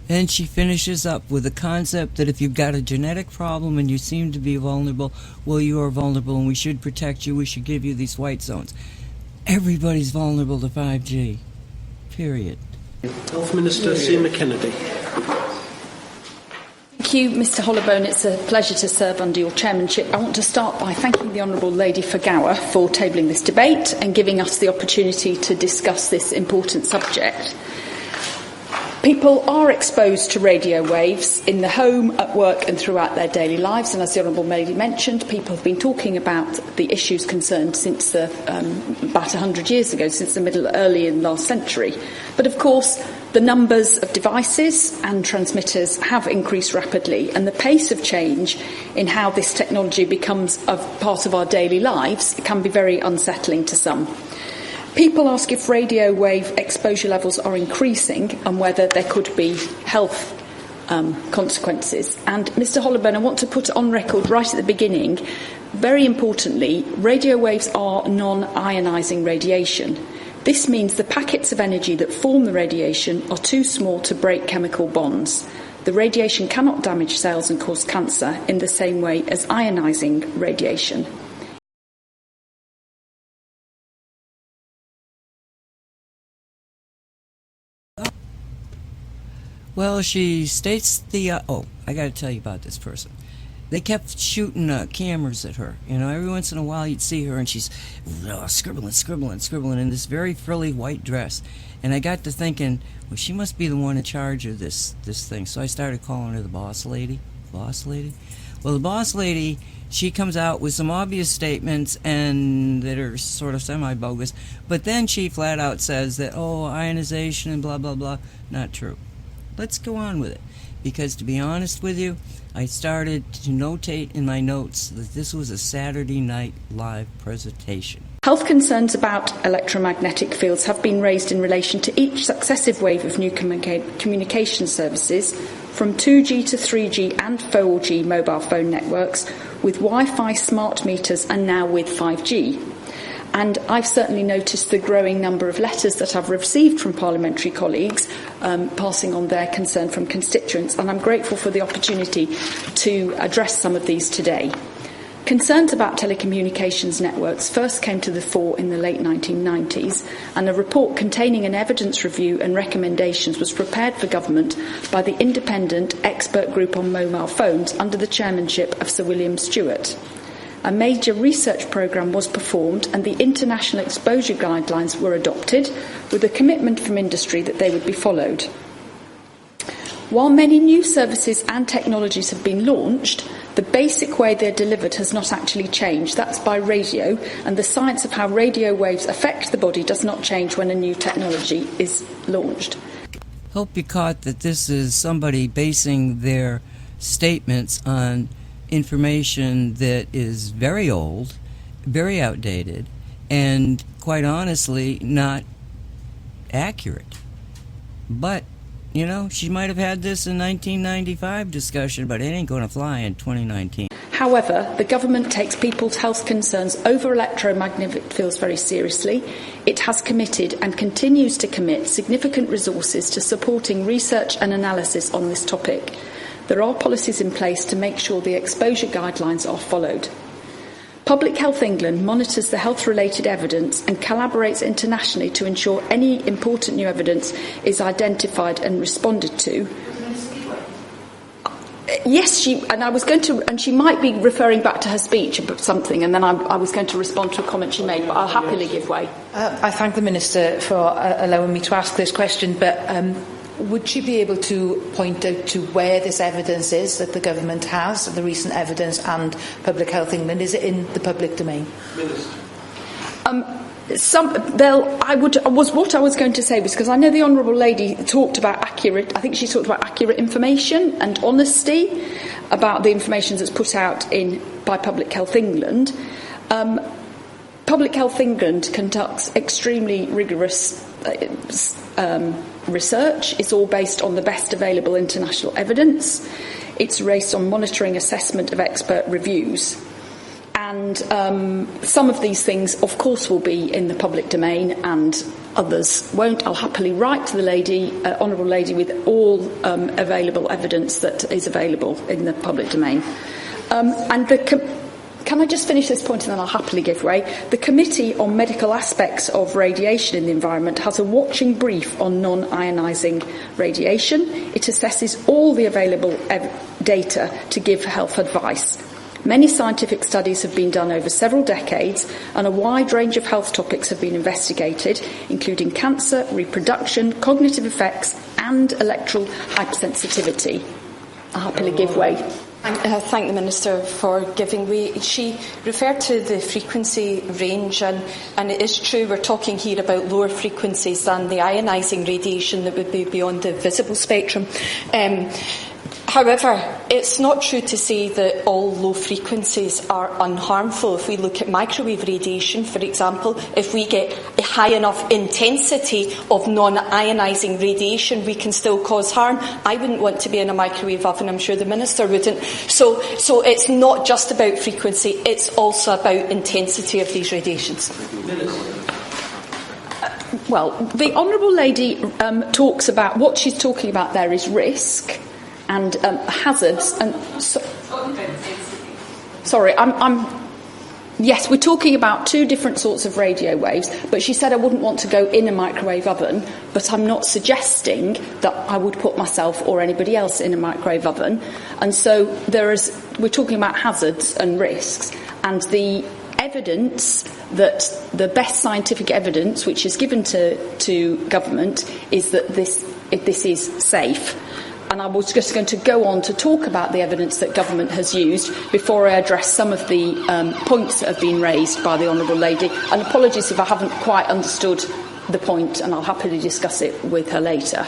And she finishes up with the concept that if you've got a genetic problem and you seem to be vulnerable, well, you are vulnerable and we should protect you. We should give you these white zones. Everybody's vulnerable to 5G. Period. Health Minister Seema Kennedy. Thank you, Mr Hollowbone. It's a pleasure to serve under your chairmanship. I want to start by thanking the Honourable Lady Fagawa for tabling this debate and giving us the opportunity to discuss this important subject. People are exposed to radio waves in the home, at work and throughout their daily lives, and as the Honourable Lady mentioned, people have been talking about the issues concerned since about 100 years ago, since the early in last century. But of course, the numbers of devices and transmitters have increased rapidly, and the pace of change in how this technology becomes a part of our daily lives can be very unsettling to some. People ask if radio wave exposure levels are increasing and whether there could be health consequences. And Mr Hollowbone, I want to put on record right at the beginning, very importantly, radio waves are non-ionising radiation. This means the packets of energy that form the radiation are too small to break chemical bonds. The radiation cannot damage cells and cause cancer in the same way as ionising radiation. Well, she states I got to tell you about this person. They kept shooting cameras at her. Every once in a while you'd see her and she's scribbling in this very frilly white dress. And I got to thinking, well, she must be the one in charge of this thing. So I started calling her the boss lady. Boss lady? Well, the boss lady, she comes out with some obvious statements and that are sort of semi-bogus. But then she flat out says that, ionization and blah, blah, blah. Not true. Let's go on with it, because to be honest with you, I started to notate in my notes that this was a Saturday Night Live presentation. Health concerns about electromagnetic fields have been raised in relation to each successive wave of new communication services, from 2G to 3G and 4G mobile phone networks, with Wi-Fi smart meters and now with 5G. And I've certainly noticed the growing number of letters that I've received from parliamentary colleagues passing on their concern from constituents, and I'm grateful for the opportunity to address some of these today. Concerns about telecommunications networks first came to the fore in the late 1990s, and a report containing an evidence review and recommendations was prepared for government by the Independent Expert Group on Mobile Phones under the chairmanship of Sir William Stewart. A major research programme was performed and the international exposure guidelines were adopted, with a commitment from industry that they would be followed. While many new services and technologies have been launched, the basic way they're delivered has not actually changed. That's by radio, and the science of how radio waves affect the body does not change when a new technology is launched. Hope you caught that this is somebody basing their statements on information that is very old, very outdated, and quite honestly, not accurate. But, you know, she might have had this in 1995 discussion, but it ain't going to fly in 2019. However, the government takes people's health concerns over electromagnetic fields very seriously. It has committed and continues to commit significant resources to supporting research and analysis on this topic. There are policies in place to make sure the exposure guidelines are followed. Public Health England monitors the health-related evidence and collaborates internationally to ensure any important new evidence is identified and responded to. Yes, she might be referring back to her speech about something, and then I was going to respond to a comment she made, but I'll happily give way. I thank the Minister for allowing me to ask this question, but would she be able to point out to where this evidence is that the government has, the recent evidence, and Public Health England? Is it in the public domain? What I was going to say was, because I know the Honourable Lady talked about accurate information and honesty about the information that's put out by Public Health England. Public Health England conducts extremely rigorous research. It's all based on the best available international evidence. It's based on monitoring, assessment of expert reviews. And some of these things, of course, will be in the public domain and others won't. I'll happily write to the Honourable Lady with all available evidence that is available in the public domain. Can I just finish this point and then I'll happily give way? The Committee on Medical Aspects of Radiation in the Environment has a watching brief on non-ionising radiation. It assesses all the available data to give health advice. Many scientific studies have been done over several decades, and a wide range of health topics have been investigated, including cancer, reproduction, cognitive effects, and electoral hypersensitivity. I'll happily give way. Thank the Minister for giving way. She referred to the frequency range, and it is true we're talking here about lower frequencies than the ionising radiation that would be beyond the visible spectrum. However, it's not true to say that all low frequencies are unharmful. If we look at microwave radiation, for example, if we get a high enough intensity of non-ionising radiation, we can still cause harm. I wouldn't want to be in a microwave oven. I'm sure the Minister wouldn't. So it's not just about frequency, it's also about intensity of these radiations. Well, the Honourable Lady talks about, what she's talking about there is risk and hazards. And yes, we're talking about two different sorts of radio waves, but she said I wouldn't want to go in a microwave oven, but I'm not suggesting that I would put myself or anybody else in a microwave oven. And so we're talking about hazards and risks, and the evidence that the best scientific evidence which is given to government is that this is safe. And I was just going to go on to talk about the evidence that government has used before I address some of the points that have been raised by the Honourable Lady. And apologies if I haven't quite understood the point, and I'll happily discuss it with her later.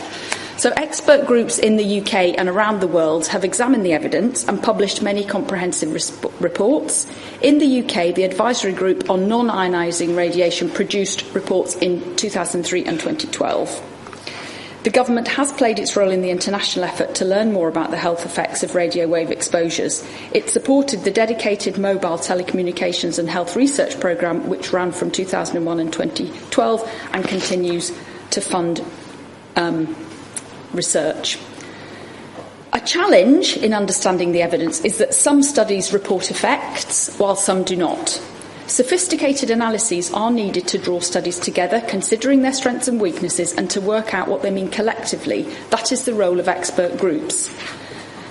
So expert groups in the UK and around the world have examined the evidence and published many comprehensive reports. In the UK, the Advisory Group on Non-Ionising Radiation produced reports in 2003 and 2012. The government has played its role in the international effort to learn more about the health effects of radio wave exposures. It supported the dedicated mobile telecommunications and health research programme, which ran from 2001 and 2012 and continues to fund research. A challenge in understanding the evidence is that some studies report effects while some do not. Sophisticated analyses are needed to draw studies together, considering their strengths and weaknesses, and to work out what they mean collectively. That is the role of expert groups.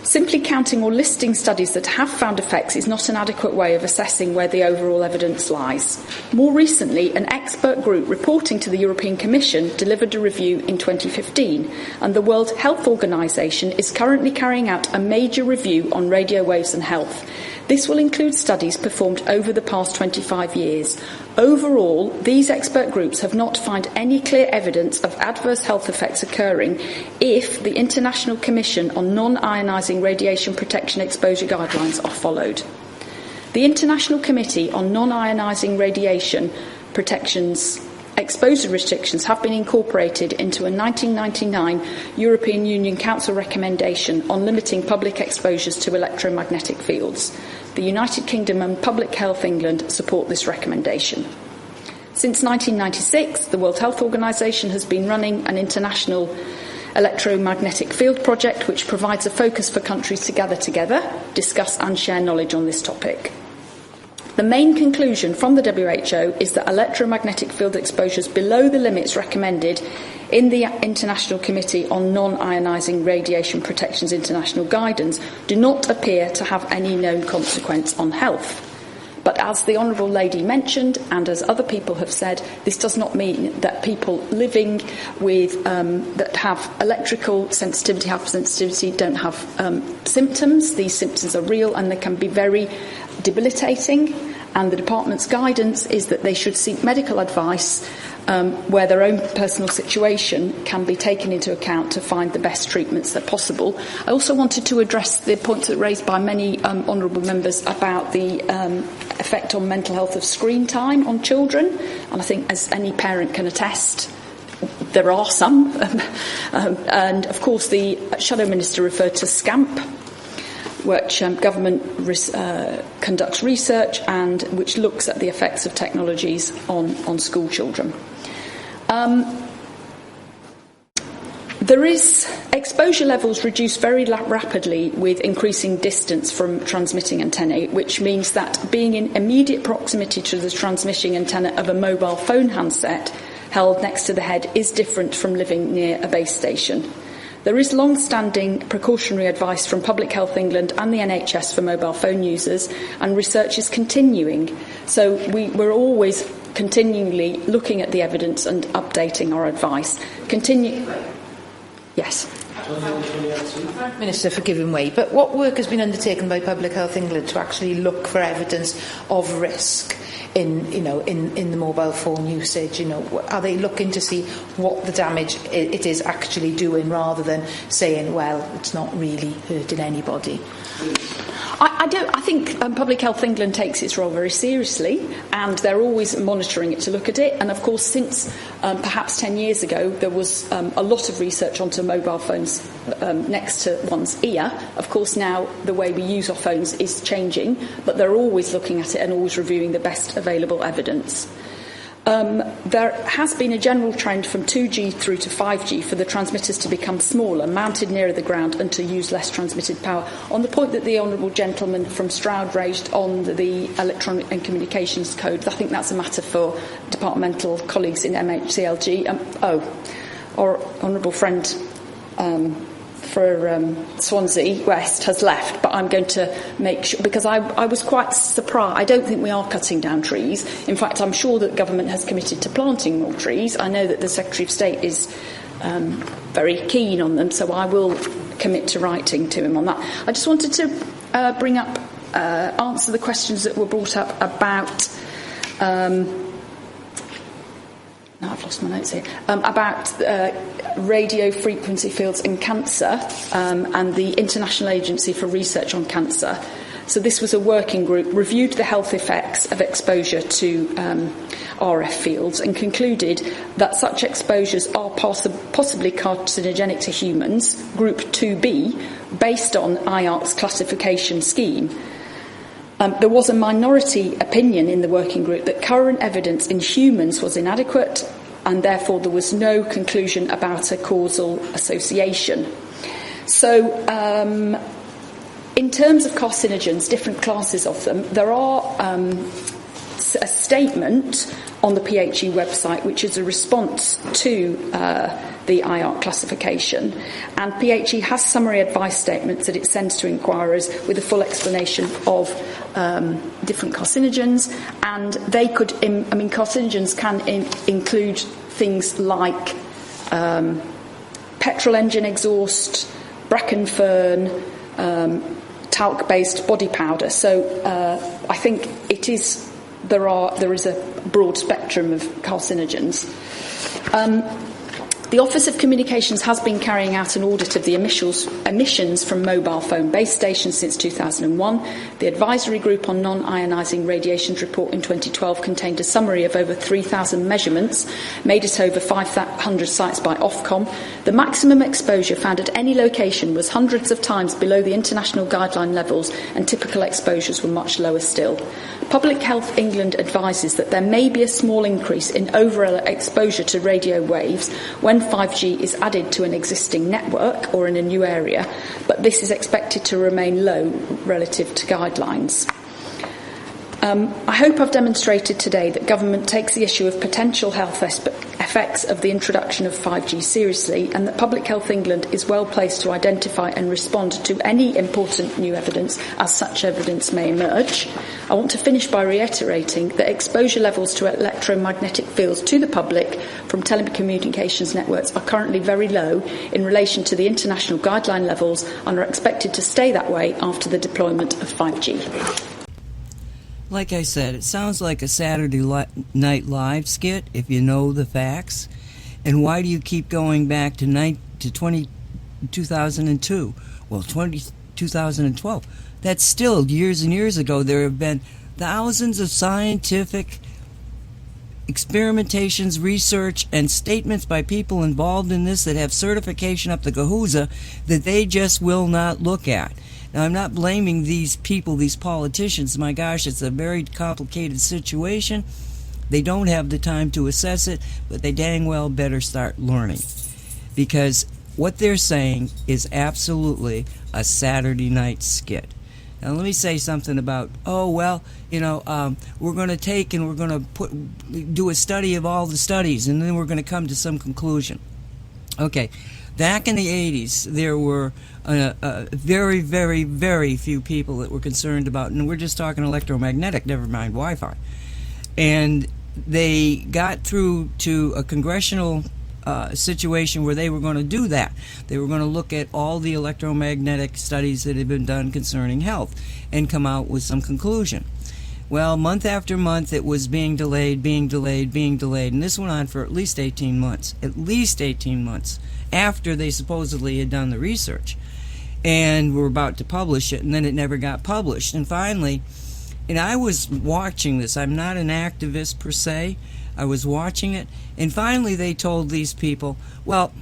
Simply counting or listing studies that have found effects is not an adequate way of assessing where the overall evidence lies. More recently, an expert group reporting to the European Commission delivered a review in 2015, and the World Health Organization is currently carrying out a major review on radio waves and health. This will include studies performed over the past 25 years. Overall, these expert groups have not found any clear evidence of adverse health effects occurring if the International Commission on Non-Ionising Radiation Protection Exposure Guidelines are followed. The International Committee on Non-Ionising Radiation Protections exposure restrictions have been incorporated into a 1999 European Union Council recommendation on limiting public exposures to electromagnetic fields. The United Kingdom and Public Health England support this recommendation. Since 1996, the World Health Organization has been running an international electromagnetic field project which provides a focus for countries to gather together, discuss and share knowledge on this topic. The main conclusion from the WHO is that electromagnetic field exposures below the limits recommended in the International Committee on Non-Ionising Radiation Protections International Guidance do not appear to have any known consequence on health. But as the Honourable Lady mentioned, and as other people have said, this does not mean that people living with that have electrical sensitivity, hypersensitivity, don't have symptoms. These symptoms are real and they can be very debilitating, and the department's guidance is that they should seek medical advice where their own personal situation can be taken into account to find the best treatments that are possible. I also wanted to address the points that were raised by many honourable members about the effect on mental health of screen time on children, and I think, as any parent can attest, there are some. And of course the Shadow Minister referred to SCAMP, which government conducts research and which looks at the effects of technologies on school children. There is exposure levels reduce very rapidly with increasing distance from transmitting antennae, which means that being in immediate proximity to the transmitting antenna of a mobile phone handset held next to the head is different from living near a base station. There is long-standing precautionary advice from Public Health England and the NHS for mobile phone users, and research is continuing. So we're always continually looking at the evidence and updating our advice. Yes. Minister for giving way, but what work has been undertaken by Public Health England to actually look for evidence of risk in the mobile phone usage? Are they looking to see what the damage it is actually doing, rather than saying, well, it's not really hurting anybody? I think Public Health England takes its role very seriously, and they're always monitoring it to look at it. And of course, since perhaps 10 years ago, there was a lot of research onto mobile phones next to one's ear. Of course, now the way we use our phones is changing, but they're always looking at it and always reviewing the best available evidence. There has been a general trend from 2G through to 5G for the transmitters to become smaller, mounted nearer the ground, and to use less transmitted power. On the point that the Honourable Gentleman from Stroud raised on the Electronic and Communications Code, I think that's a matter for departmental colleagues in MHCLG. Our Honourable friend for Swansea West has left, but I'm going to make sure, because I was quite surprised. I don't think we are cutting down trees. In fact, I'm sure that government has committed to planting more trees. I know that the Secretary of State is very keen on them, so I will commit to writing to him on that. I just wanted to answer the questions that were brought up about now I've lost my notes here, about radio frequency fields and cancer, and the International Agency for Research on Cancer. So this was a working group, reviewed the health effects of exposure to RF fields and concluded that such exposures are possibly carcinogenic to humans, Group 2B, based on IARC's classification scheme. There was a minority opinion in the working group that current evidence in humans was inadequate, and therefore there was no conclusion about a causal association. So, in terms of carcinogens, different classes of them, there are a statement on the PHE website which is a response to the IARC classification, and PHE has summary advice statements that it sends to inquirers with a full explanation of different carcinogens, and they could, carcinogens can include things like petrol engine exhaust, bracken fern, talc-based body powder. So I think there is a broad spectrum of carcinogens. The Office of Communications has been carrying out an audit of the emissions from mobile phone base stations since 2001. The Advisory Group on Non-Ionising Radiations report in 2012 contained a summary of over 3,000 measurements made at over 500 sites by Ofcom. The maximum exposure found at any location was hundreds of times below the international guideline levels, and typical exposures were much lower still. Public Health England advises that there may be a small increase in overall exposure to radio waves when 5G is added to an existing network or in a new area, but this is expected to remain low relative to guidelines. I hope I've demonstrated today that government takes the issue of potential health effects of the introduction of 5G seriously, and that Public Health England is well placed to identify and respond to any important new evidence as such evidence may emerge. I want to finish by reiterating that exposure levels to electromagnetic fields to the public from telecommunications networks are currently very low in relation to the international guideline levels and are expected to stay that way after the deployment of 5G. Like I said, it sounds like a Saturday Night Live skit if you know the facts. And why do you keep going back to 2002? Well, 2012. That's still years and years ago. There have been thousands of scientific experimentations, research, and statements by people involved in this that have certification up the Gahuza that they just will not look at. Now, I'm not blaming these people, these politicians. My gosh, it's a very complicated situation. They don't have the time to assess it, but they dang well better start learning. Because what they're saying is absolutely a Saturday night skit. Now, let me say something about, we're going to take and we're going to do a study of all the studies, and then we're going to come to some conclusion. Okay. Back in the 80s, there were very, very, very few people that were concerned about, and we're just talking electromagnetic, never mind Wi-Fi. And they got through to a congressional situation where they were going to do that. They were going to look at all the electromagnetic studies that had been done concerning health and come out with some conclusion. Well, month after month, it was being delayed, and this went on for at least 18 months. After they supposedly had done the research and were about to publish it, and then it never got published. And finally, and I was watching this, I'm not an activist per se, I was watching it, and finally they told these people, well,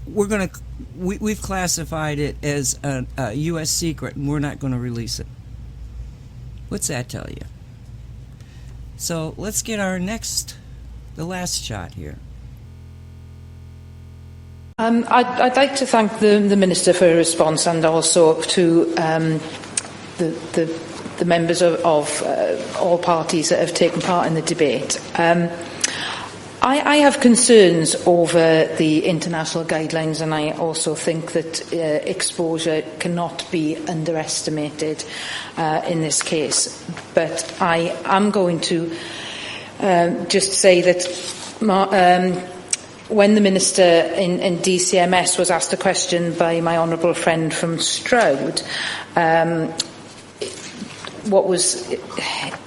we've classified it as a U.S. secret and we're not going to release it. What's that tell you? So let's get the last shot here. I'd like to thank the Minister for her response, and also to the members of all parties that have taken part in the debate. I have concerns over the international guidelines, and I also think that exposure cannot be underestimated in this case. But I am going to just say that when the Minister in DCMS was asked a question by my honourable friend from Stroud,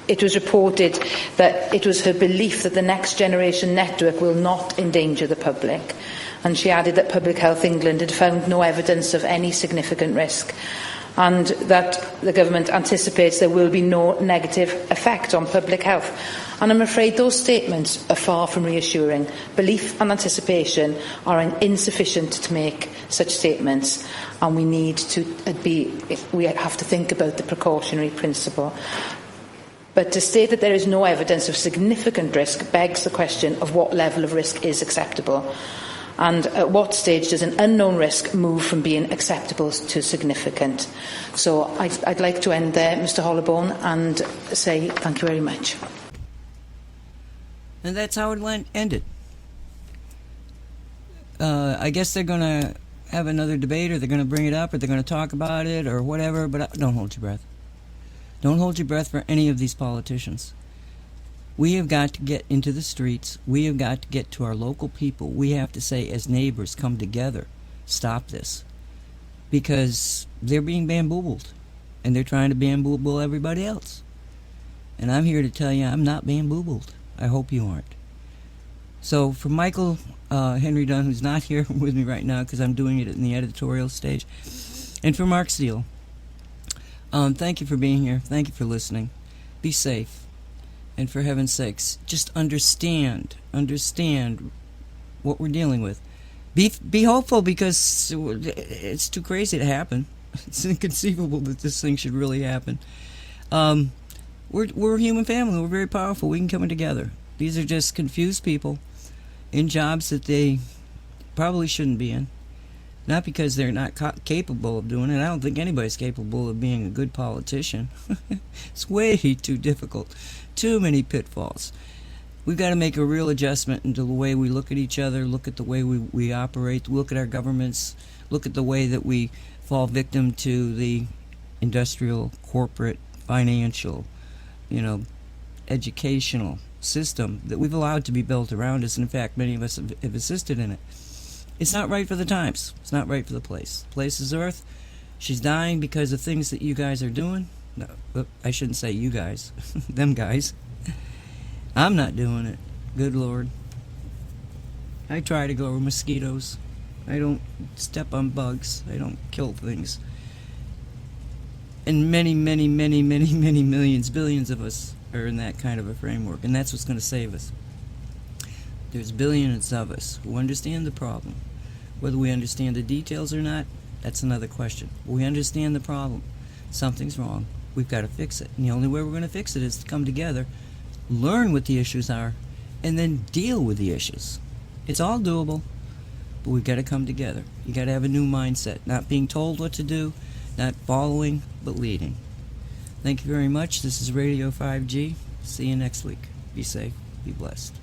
it was reported that it was her belief that the Next Generation network will not endanger the public, and she added that Public Health England had found no evidence of any significant risk, and that the government anticipates there will be no negative effect on public health. And I'm afraid those statements are far from reassuring. Belief and anticipation are insufficient to make such statements, and we have to think about the precautionary principle. But to state that there is no evidence of significant risk begs the question of what level of risk is acceptable, and at what stage does an unknown risk move from being acceptable to significant. So I'd like to end there, Mr. Hollowborn, and say thank you very much. And that's how it ended. I guess they're going to have another debate, or they're going to bring it up, or they're going to talk about it, or whatever, but don't hold your breath. Don't hold your breath for any of these politicians. We have got to get into the streets. We have got to get to our local people. We have to say, as neighbors, come together. Stop this. Because they're being bamboozled. And they're trying to bamboozle everybody else. And I'm here to tell you I'm not bamboozled. I hope you aren't. So for Michael Henry Dunn, who's not here with me right now because I'm doing it in the editorial stage, and for Mark Steele, thank you for being here. Thank you for listening. Be safe. And for heaven's sakes, just understand what we're dealing with. Be hopeful, because it's too crazy to happen. It's inconceivable that this thing should really happen. We're a human family. We're very powerful. We can come together. These are just confused people in jobs that they probably shouldn't be in. Not because they're not capable of doing it. I don't think anybody's capable of being a good politician. It's way too difficult. Too many pitfalls. We've got to make a real adjustment into the way we look at each other, look at the way we operate, look at our governments, look at the way that we fall victim to the industrial, corporate, financial, educational system that we've allowed to be built around us. And in fact, many of us have assisted in it. It's not right for the times. It's not right for the place. The place is Earth. She's dying because of things that you guys are doing. No, I shouldn't say you guys. Them guys. I'm not doing it. Good Lord. I try to go over mosquitoes. I don't step on bugs. I don't kill things. And many, many, many, many, many millions, billions of us are in that kind of a framework. And that's what's going to save us. There's billions of us who understand the problem. Whether we understand the details or not, that's another question. We understand the problem. Something's wrong. We've got to fix it. And the only way we're going to fix it is to come together, learn what the issues are, and then deal with the issues. It's all doable, but we've got to come together. You got to have a new mindset. Not being told what to do, not following, but leading. Thank you very much. This is Radio 5G. See you next week. Be safe. Be blessed.